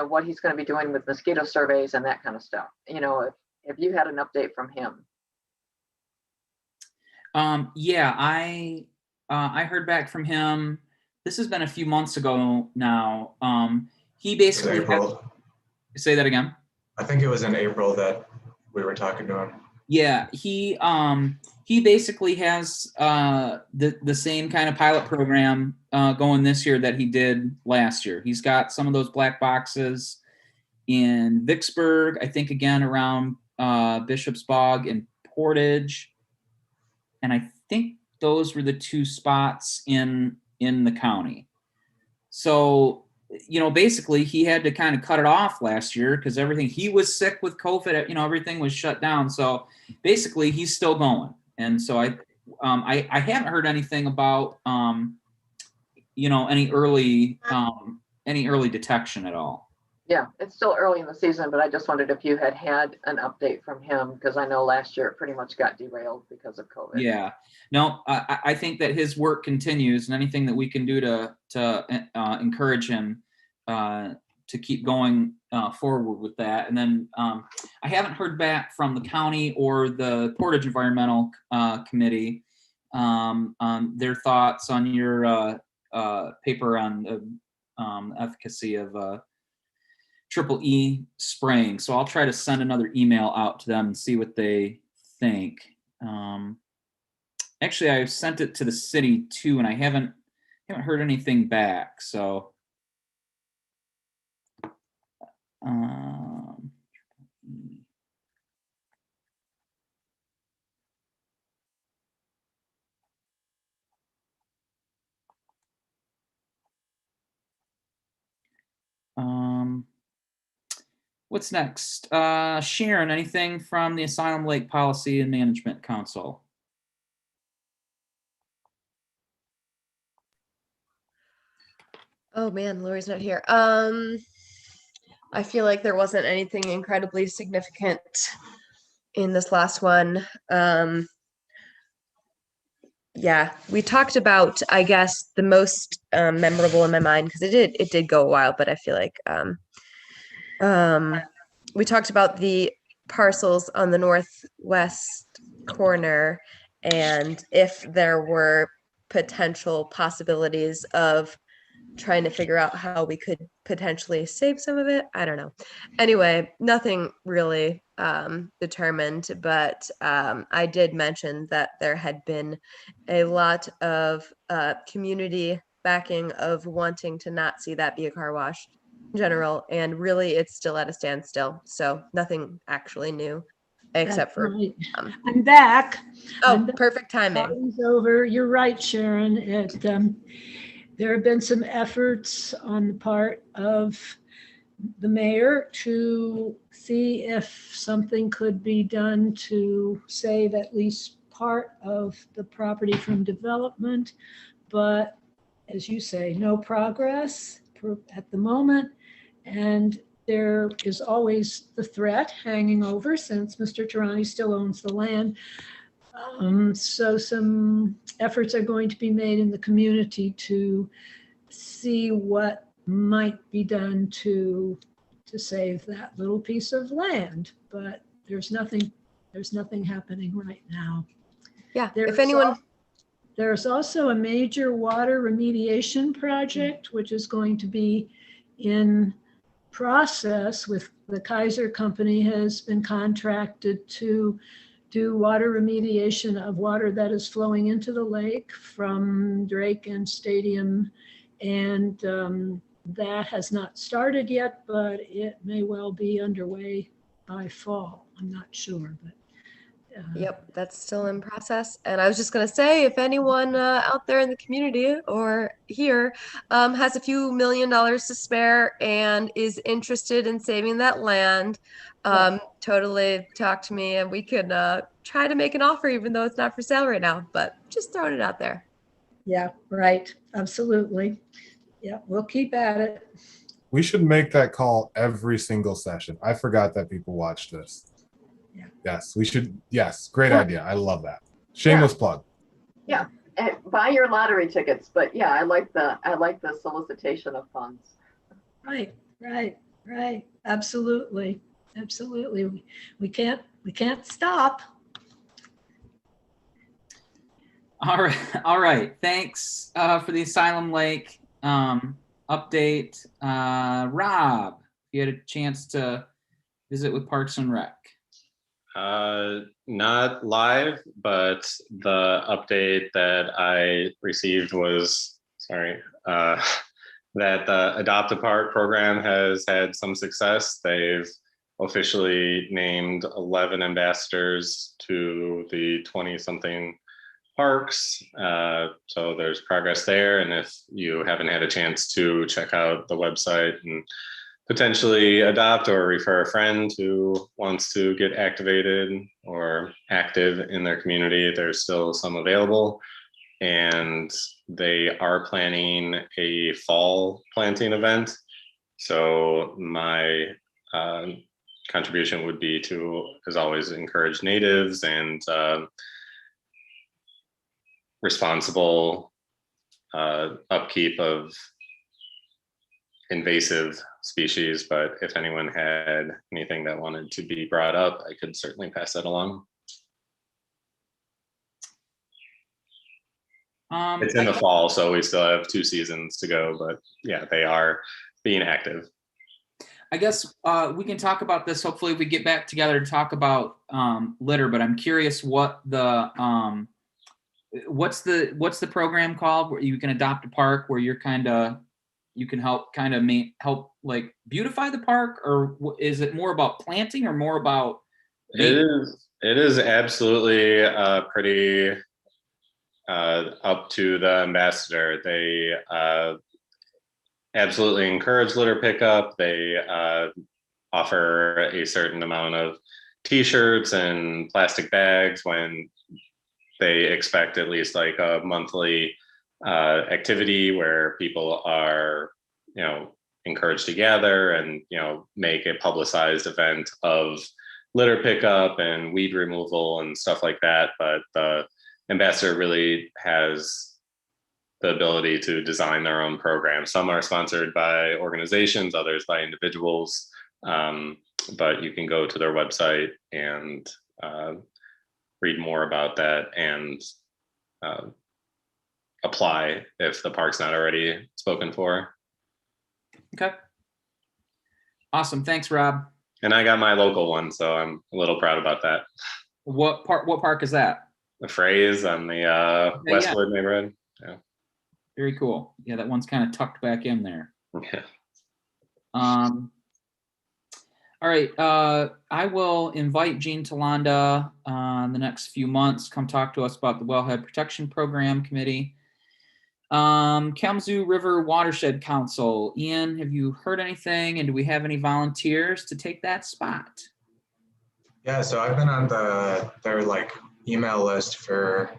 what he's going to be doing with mosquito surveys and that kind of stuff. If you had an update from him. Yeah, I heard back from him. This has been a few months ago now. He basically say that again. I think it was in April that we were talking to him. Yeah, he basically has the same kind of pilot program going this year that he did last year. He's got some of those black boxes in Vicksburg, I think again around Bishop's Bog and Portage. And I think those were the two spots in the county. So, basically he had to kind of cut it off last year because he was sick with COVID, everything was shut down. So basically he's still going. And so I haven't heard anything about, any early detection at all. Yeah, it's still early in the season, but I just wondered if you had an update from him, because I know last year it pretty much got derailed because of COVID. Yeah, no, I think that his work continues, and anything that we can do to encourage him to keep going forward with that. And then I haven't heard back from the county or the Portage Environmental Committee on their thoughts on your paper on the efficacy of Triple E spraying. So I'll try to send another email out to them and see what they think. Actually, I've sent it to the city too, and I haven't heard anything back. So what's next? Sharon, anything from the Asylum Lake Policy and Management Council? Oh man, Lori's not here. I feel like there wasn't anything incredibly significant in this last one. Yeah, we talked about, I guess, the most memorable in my mind, because it did go a while, but I feel like we talked about the parcels on the northwest corner, and if there were potential possibilities of trying to figure out how we could potentially save some of it. I don't know. Anyway, nothing really determined, but I did mention that there had been a lot of community backing of wanting to not see that be a car wash in general, and really it's still at a standstill. So nothing actually new except for I'm back. Perfect timing. It's over. You're right, Sharon. There have been some efforts on the part of the mayor to see if something could be done to save at least part of the property from development. But as you say, no progress at the moment. And there is always the threat hanging over, since Mr. Tarani still owns the land. So some efforts are going to be made in the community to see what might be done to save that little piece of land. But there's nothing happening right now. Yeah, if anyone. There's also a major water remediation project, which is going to be in process with the Kaiser Company has been contracted to do water remediation of water that is flowing into the lake from Drake and Stadium. And that has not started yet, but it may well be underway by fall. I'm not sure, but. Yep, that's still in process. And I was just going to say, if anyone out there in the community or here has a few $1 million to spare and is interested in saving that land, totally talk to me and we could try to make an offer, even though it's not for sale right now, but just throwing it out there. Yeah, right. Absolutely. Yeah, we'll keep at it. We should make that call every single session. I forgot that people watch this. Yeah. Yes, we should. Yes, great idea. I love that. Shameless plug. Yeah, and buy your lottery tickets, but yeah, I like the solicitation of funds. Right. Absolutely. We can't stop. All right. Thanks for the Asylum Lake update. Rob, you had a chance to visit with Parks and Rec. Not live, but the update that I received was, that the Adopt a Park program has had some success. They've officially named 11 ambassadors to the 20-something parks. So there's progress there. And if you haven't had a chance to check out the website and potentially adopt or refer a friend who wants to get activated or active in their community, there's still some available. And they are planning a fall planting event. So my contribution would be to, as always, encourage natives and responsible upkeep of invasive species, but if anyone had anything that wanted to be brought up, I could certainly pass that along. It's in the fall, so we still have 2 seasons to go, but yeah, they are being active. I guess we can talk about this. Hopefully we get back together to talk about litter, but I'm curious what the what's the program called where you can adopt a park, where you're you can help like beautify the park, or is it more about planting or more about it is absolutely pretty up to the ambassador. They absolutely encourage litter pickup. They offer a certain amount of t-shirts and plastic bags when they expect at least like a monthly activity where people are, encouraged to gather and, make a publicized event of litter pickup and weed removal and stuff like that. But the ambassador really has the ability to design their own program. Some are sponsored by organizations, others by individuals. But you can go to their website and read more about that and apply if the park's not already spoken for. Okay. Awesome. Thanks, Rob. And I got my local one, so I'm a little proud about that. What park is that? The Phrase on the Westwood neighborhood. Yeah. Very cool. Yeah, that one's kind of tucked back in there. Yeah. All right. I will invite Jean Talanda in the next few months. Come talk to us about the Wellhead Protection Program Committee. Kalamazoo River Watershed Council. Ian, have you heard anything? And do we have any volunteers to take that spot? Yeah, so I've been on their email list for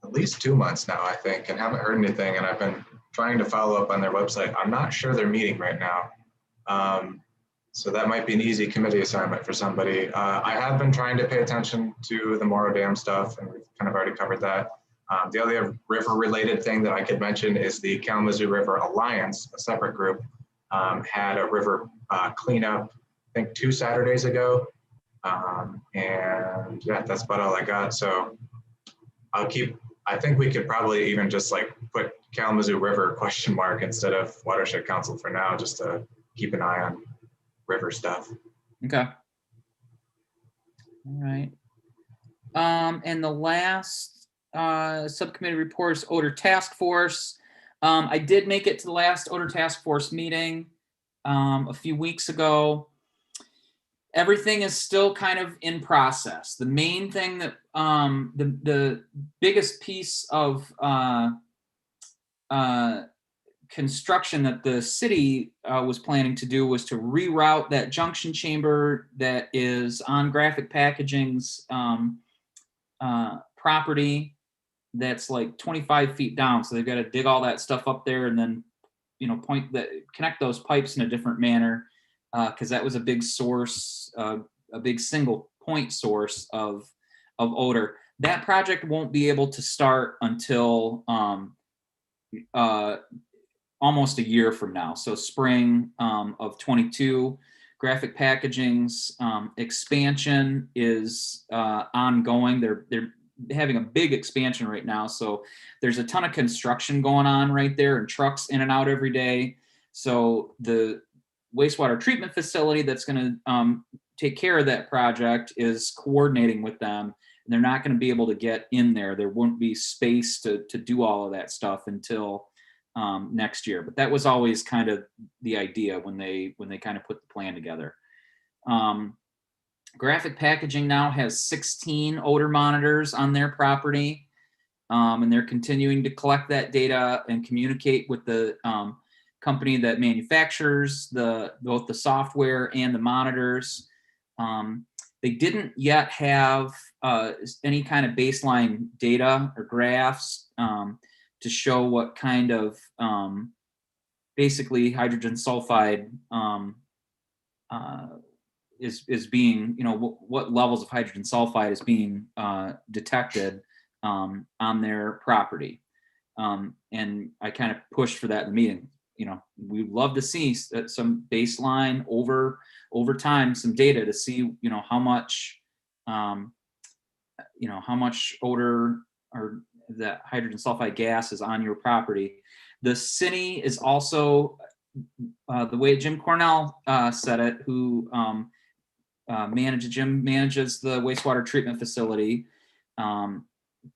at least 2 months now, I think, and haven't heard anything. And I've been trying to follow up on their website. I'm not sure they're meeting right now. So that might be an easy committee assignment for somebody. I have been trying to pay attention to the Morrow Dam stuff, and we've kind of already covered that. The other river-related thing that I could mention is the Kalamazoo River Alliance, a separate group, had a river cleanup, I think 2 Saturdays ago. And yeah, that's about all I got. So I think we could probably even just put Kalamazoo River ? Instead of Watershed Council for now, just to keep an eye on river stuff. Okay. All right. And the last subcommittee report is odor task force. I did make it to the last odor task force meeting a few weeks ago. Everything is still kind of in process. The main thing that the biggest piece of construction that the city was planning to do was to reroute that junction chamber that is on Graphic Packaging's property. That's like 25 feet down. So they've got to dig all that stuff up there and then, connect those pipes in a different manner. Because that was a big source, a big single point source of odor. That project won't be able to start until almost a year from now. So spring of 22. Graphic Packaging's expansion is ongoing. They're having a big expansion right now. So there's a ton of construction going on right there and trucks in and out every day. So the wastewater treatment facility that's going to take care of that project is coordinating with them. And they're not going to be able to get in there. There won't be space to do all of that stuff until next year. But that was always kind of the idea when they kind of put the plan together. Graphic Packaging now has 16 odor monitors on their property. And they're continuing to collect that data and communicate with the company that manufactures both the software and the monitors. They didn't yet have any kind of baseline data or graphs to show what kind of basically hydrogen sulfide is being, what levels of hydrogen sulfide is being detected on their property. And I kind of pushed for that in the meeting. We'd love to see some baseline over time, some data to see, how much, how much odor or that hydrogen sulfide gas is on your property. The city is also, the way Jim Cornell said it, who manages the wastewater treatment facility.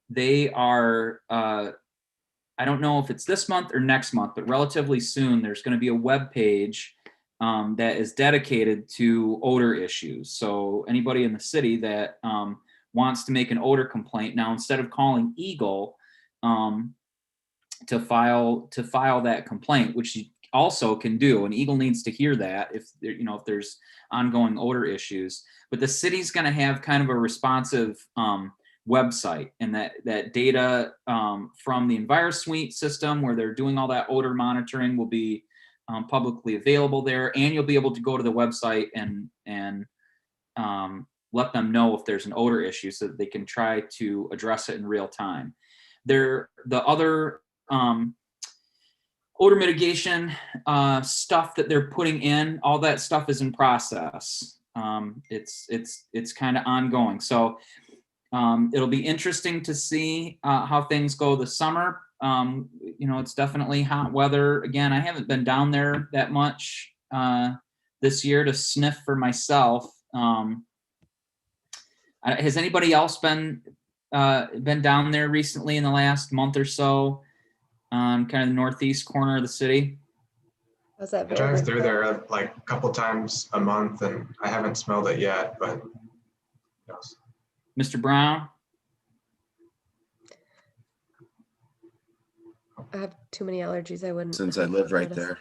They are, I don't know if it's this month or next month, but relatively soon, there's going to be a web page that is dedicated to odor issues. So anybody in the city that wants to make an odor complaint, now instead of calling Eagle to file that complaint, which you also can do, and Eagle needs to hear that if there's ongoing odor issues. But the city's going to have kind of a responsive website, and that data from the EnviroSuite system where they're doing all that odor monitoring will be publicly available there, and you'll be able to go to the website and let them know if there's an odor issue so that they can try to address it in real time. The other odor mitigation stuff that they're putting in, all that stuff is in process. It's kind of ongoing. So it'll be interesting to see how things go this summer. It's definitely hot weather. Again, I haven't been down there that much this year to sniff for myself. Has anybody else been down there recently in the last month or so on kind of the northeast corner of the city? How's that? I drive through there like a couple times a month, and I haven't smelled it yet, but yes. Mr. Brown? I have too many allergies. I wouldn't. Since I live right there.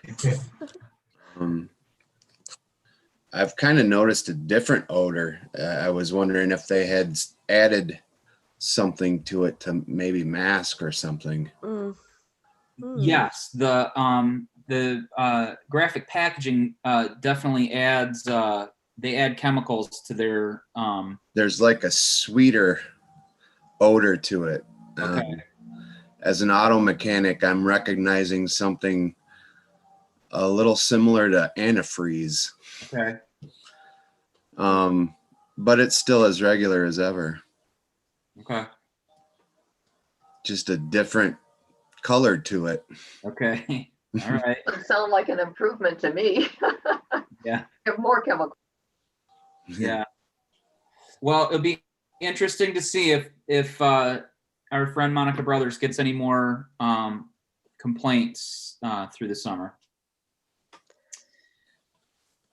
I've kind of noticed a different odor. I was wondering if they had added something to it to maybe mask or something. Yes, the Graphic Packaging definitely adds. They add chemicals to their. There's like a sweeter odor to it. Okay. As an auto mechanic, I'm recognizing something a little similar to antifreeze. Okay. But it's still as regular as ever. Okay. Just a different color to it. Okay. All right. Doesn't sound like an improvement to me. Yeah. More chemical. Yeah. Well, it'll be interesting to see if our friend Monica Brothers gets any more complaints through the summer.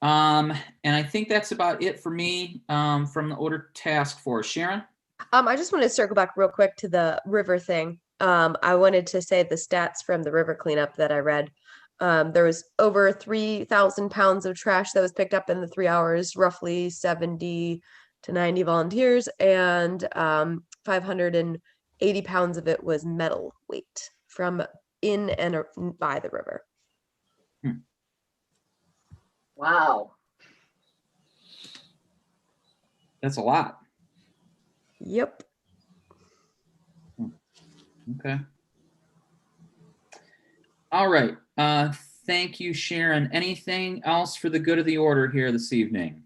And I think that's about it for me from the odor task force. Sharon? I just want to circle back real quick to the river thing. I wanted to say the stats from the river cleanup that I read. There was over 3,000 pounds of trash that was picked up in the 3 hours, roughly 70 to 90 volunteers, and 580 pounds of it was metal weight from in and by the river. Wow. That's a lot. Yep. Okay. All right. Thank you, Sharon. Anything else for the good of the order here this evening?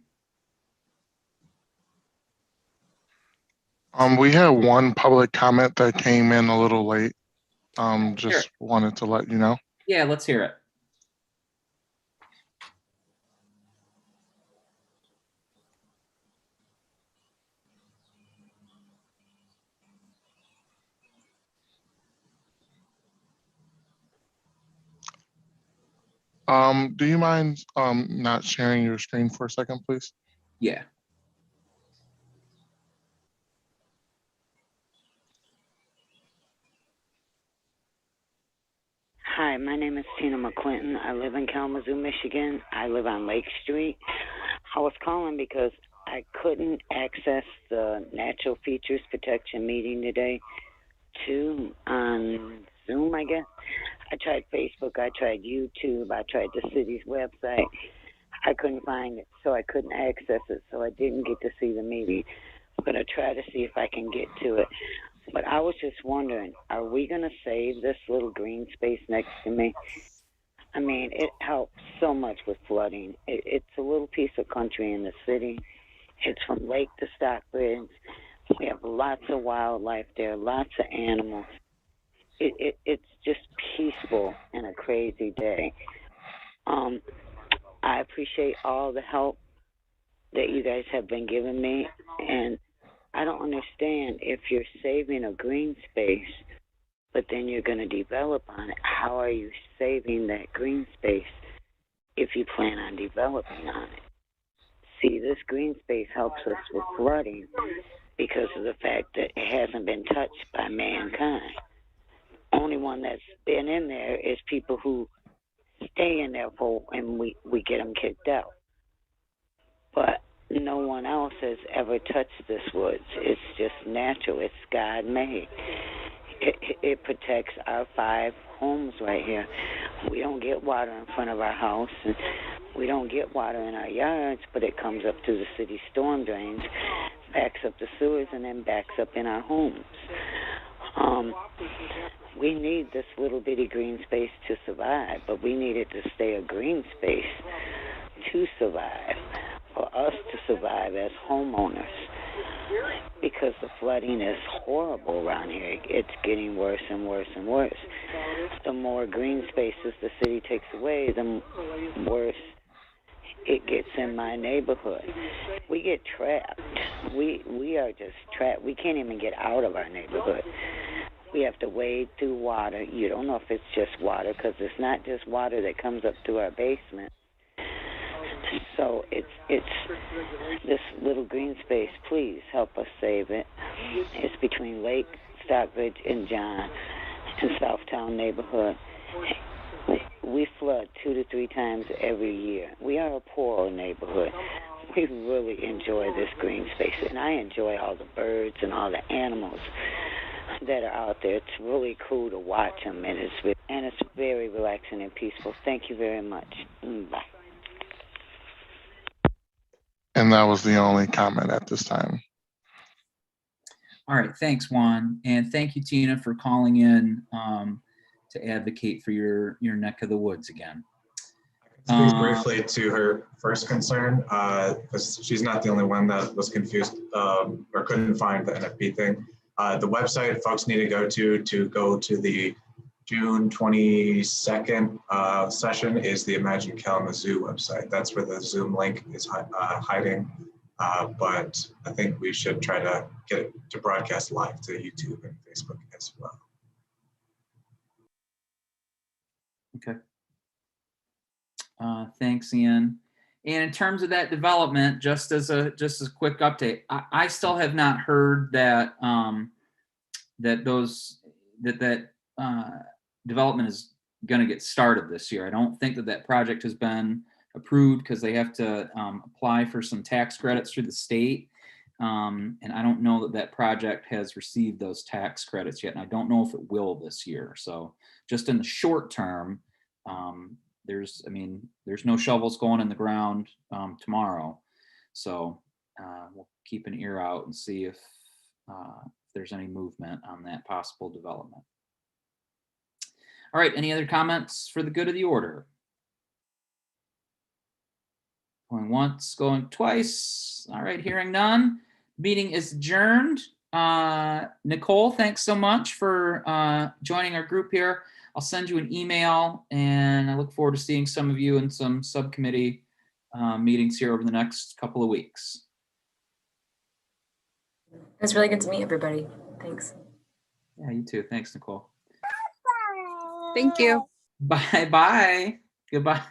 We had one public comment that came in a little late. Just wanted to let you know. Yeah, let's hear it. Do you mind not sharing your screen for a second, please? Yeah. Hi, my name is Tina McClinton. I live in Kalamazoo, Michigan. I live on Lake Street. I was calling because I couldn't access the Natural Features Protection meeting today on Zoom, I guess. I tried Facebook, I tried YouTube, I tried the city's website. I couldn't find it, so I couldn't access it, so I didn't get to see the meeting. I'm going to try to see if I can get to it. But I was just wondering, are we going to save this little green space next to me? I mean, it helps so much with flooding. It's a little piece of country in the city. It's from lake to Stockbridge. We have lots of wildlife there, lots of animals. It's just peaceful in a crazy day. I appreciate all the help that you guys have been giving me, and I don't understand if you're saving a green space, but then you're going to develop on it. How are you saving that green space if you plan on developing on it? See, this green space helps us with flooding because of the fact that it hasn't been touched by mankind. Only one that's been in there is people who stay in there and we get them kicked out. But no one else has ever touched this woods. It's just natural. It's God-made. It protects our 5 homes right here. We don't get water in front of our house, and we don't get water in our yards, but it comes up through the city storm drains, backs up the sewers, and then backs up in our homes. We need this little bitty green space to survive, but we need it to stay a green space to survive, for us to survive as homeowners, because the flooding is horrible around here. It's getting worse and worse and worse. The more green spaces the city takes away, the worse it gets in my neighborhood. We get trapped. We are just trapped. We can't even get out of our neighborhood. We have to wade through water. You don't know if it's just water, because it's not just water that comes up through our basement. So it's this little green space. Please help us save it. It's between Lake, Stockbridge, and John in Southtown neighborhood. We flood 2 to 3 times every year. We are a poor neighborhood. We really enjoy this green space, and I enjoy all the birds and all the animals that are out there. It's really cool to watch them, and it's very relaxing and peaceful. Thank you very much. Bye. And that was the only comment at this time. All right, thanks, Juan. And thank you, Tina, for calling in to advocate for your neck of the woods again. Speak briefly to her first concern, because she's not the only one that was confused or couldn't find the NFP thing. The website folks need to go to the June 22nd session is the Imagine Kalamazoo website. That's where the Zoom link is hiding. But I think we should try to get it to broadcast live to YouTube and Facebook as well. Okay. Thanks, Ian. And in terms of that development, just as a quick update, I still have not heard that that development is going to get started this year. I don't think that project has been approved because they have to apply for some tax credits through the state. And I don't know that project has received those tax credits yet. And I don't know if it will this year. So just in the short term, there's no shovels going in the ground tomorrow. So we'll keep an ear out and see if there's any movement on that possible development. All right, any other comments for the good of the order? Going once, going twice. All right, hearing none. Meeting is adjourned. Nicole, thanks so much for joining our group here. I'll send you an email, and I look forward to seeing some of you in some subcommittee meetings here over the next couple of weeks. It was really good to meet everybody. Thanks. Yeah, you too. Thanks, Nicole. Thank you. Bye-bye. Goodbye.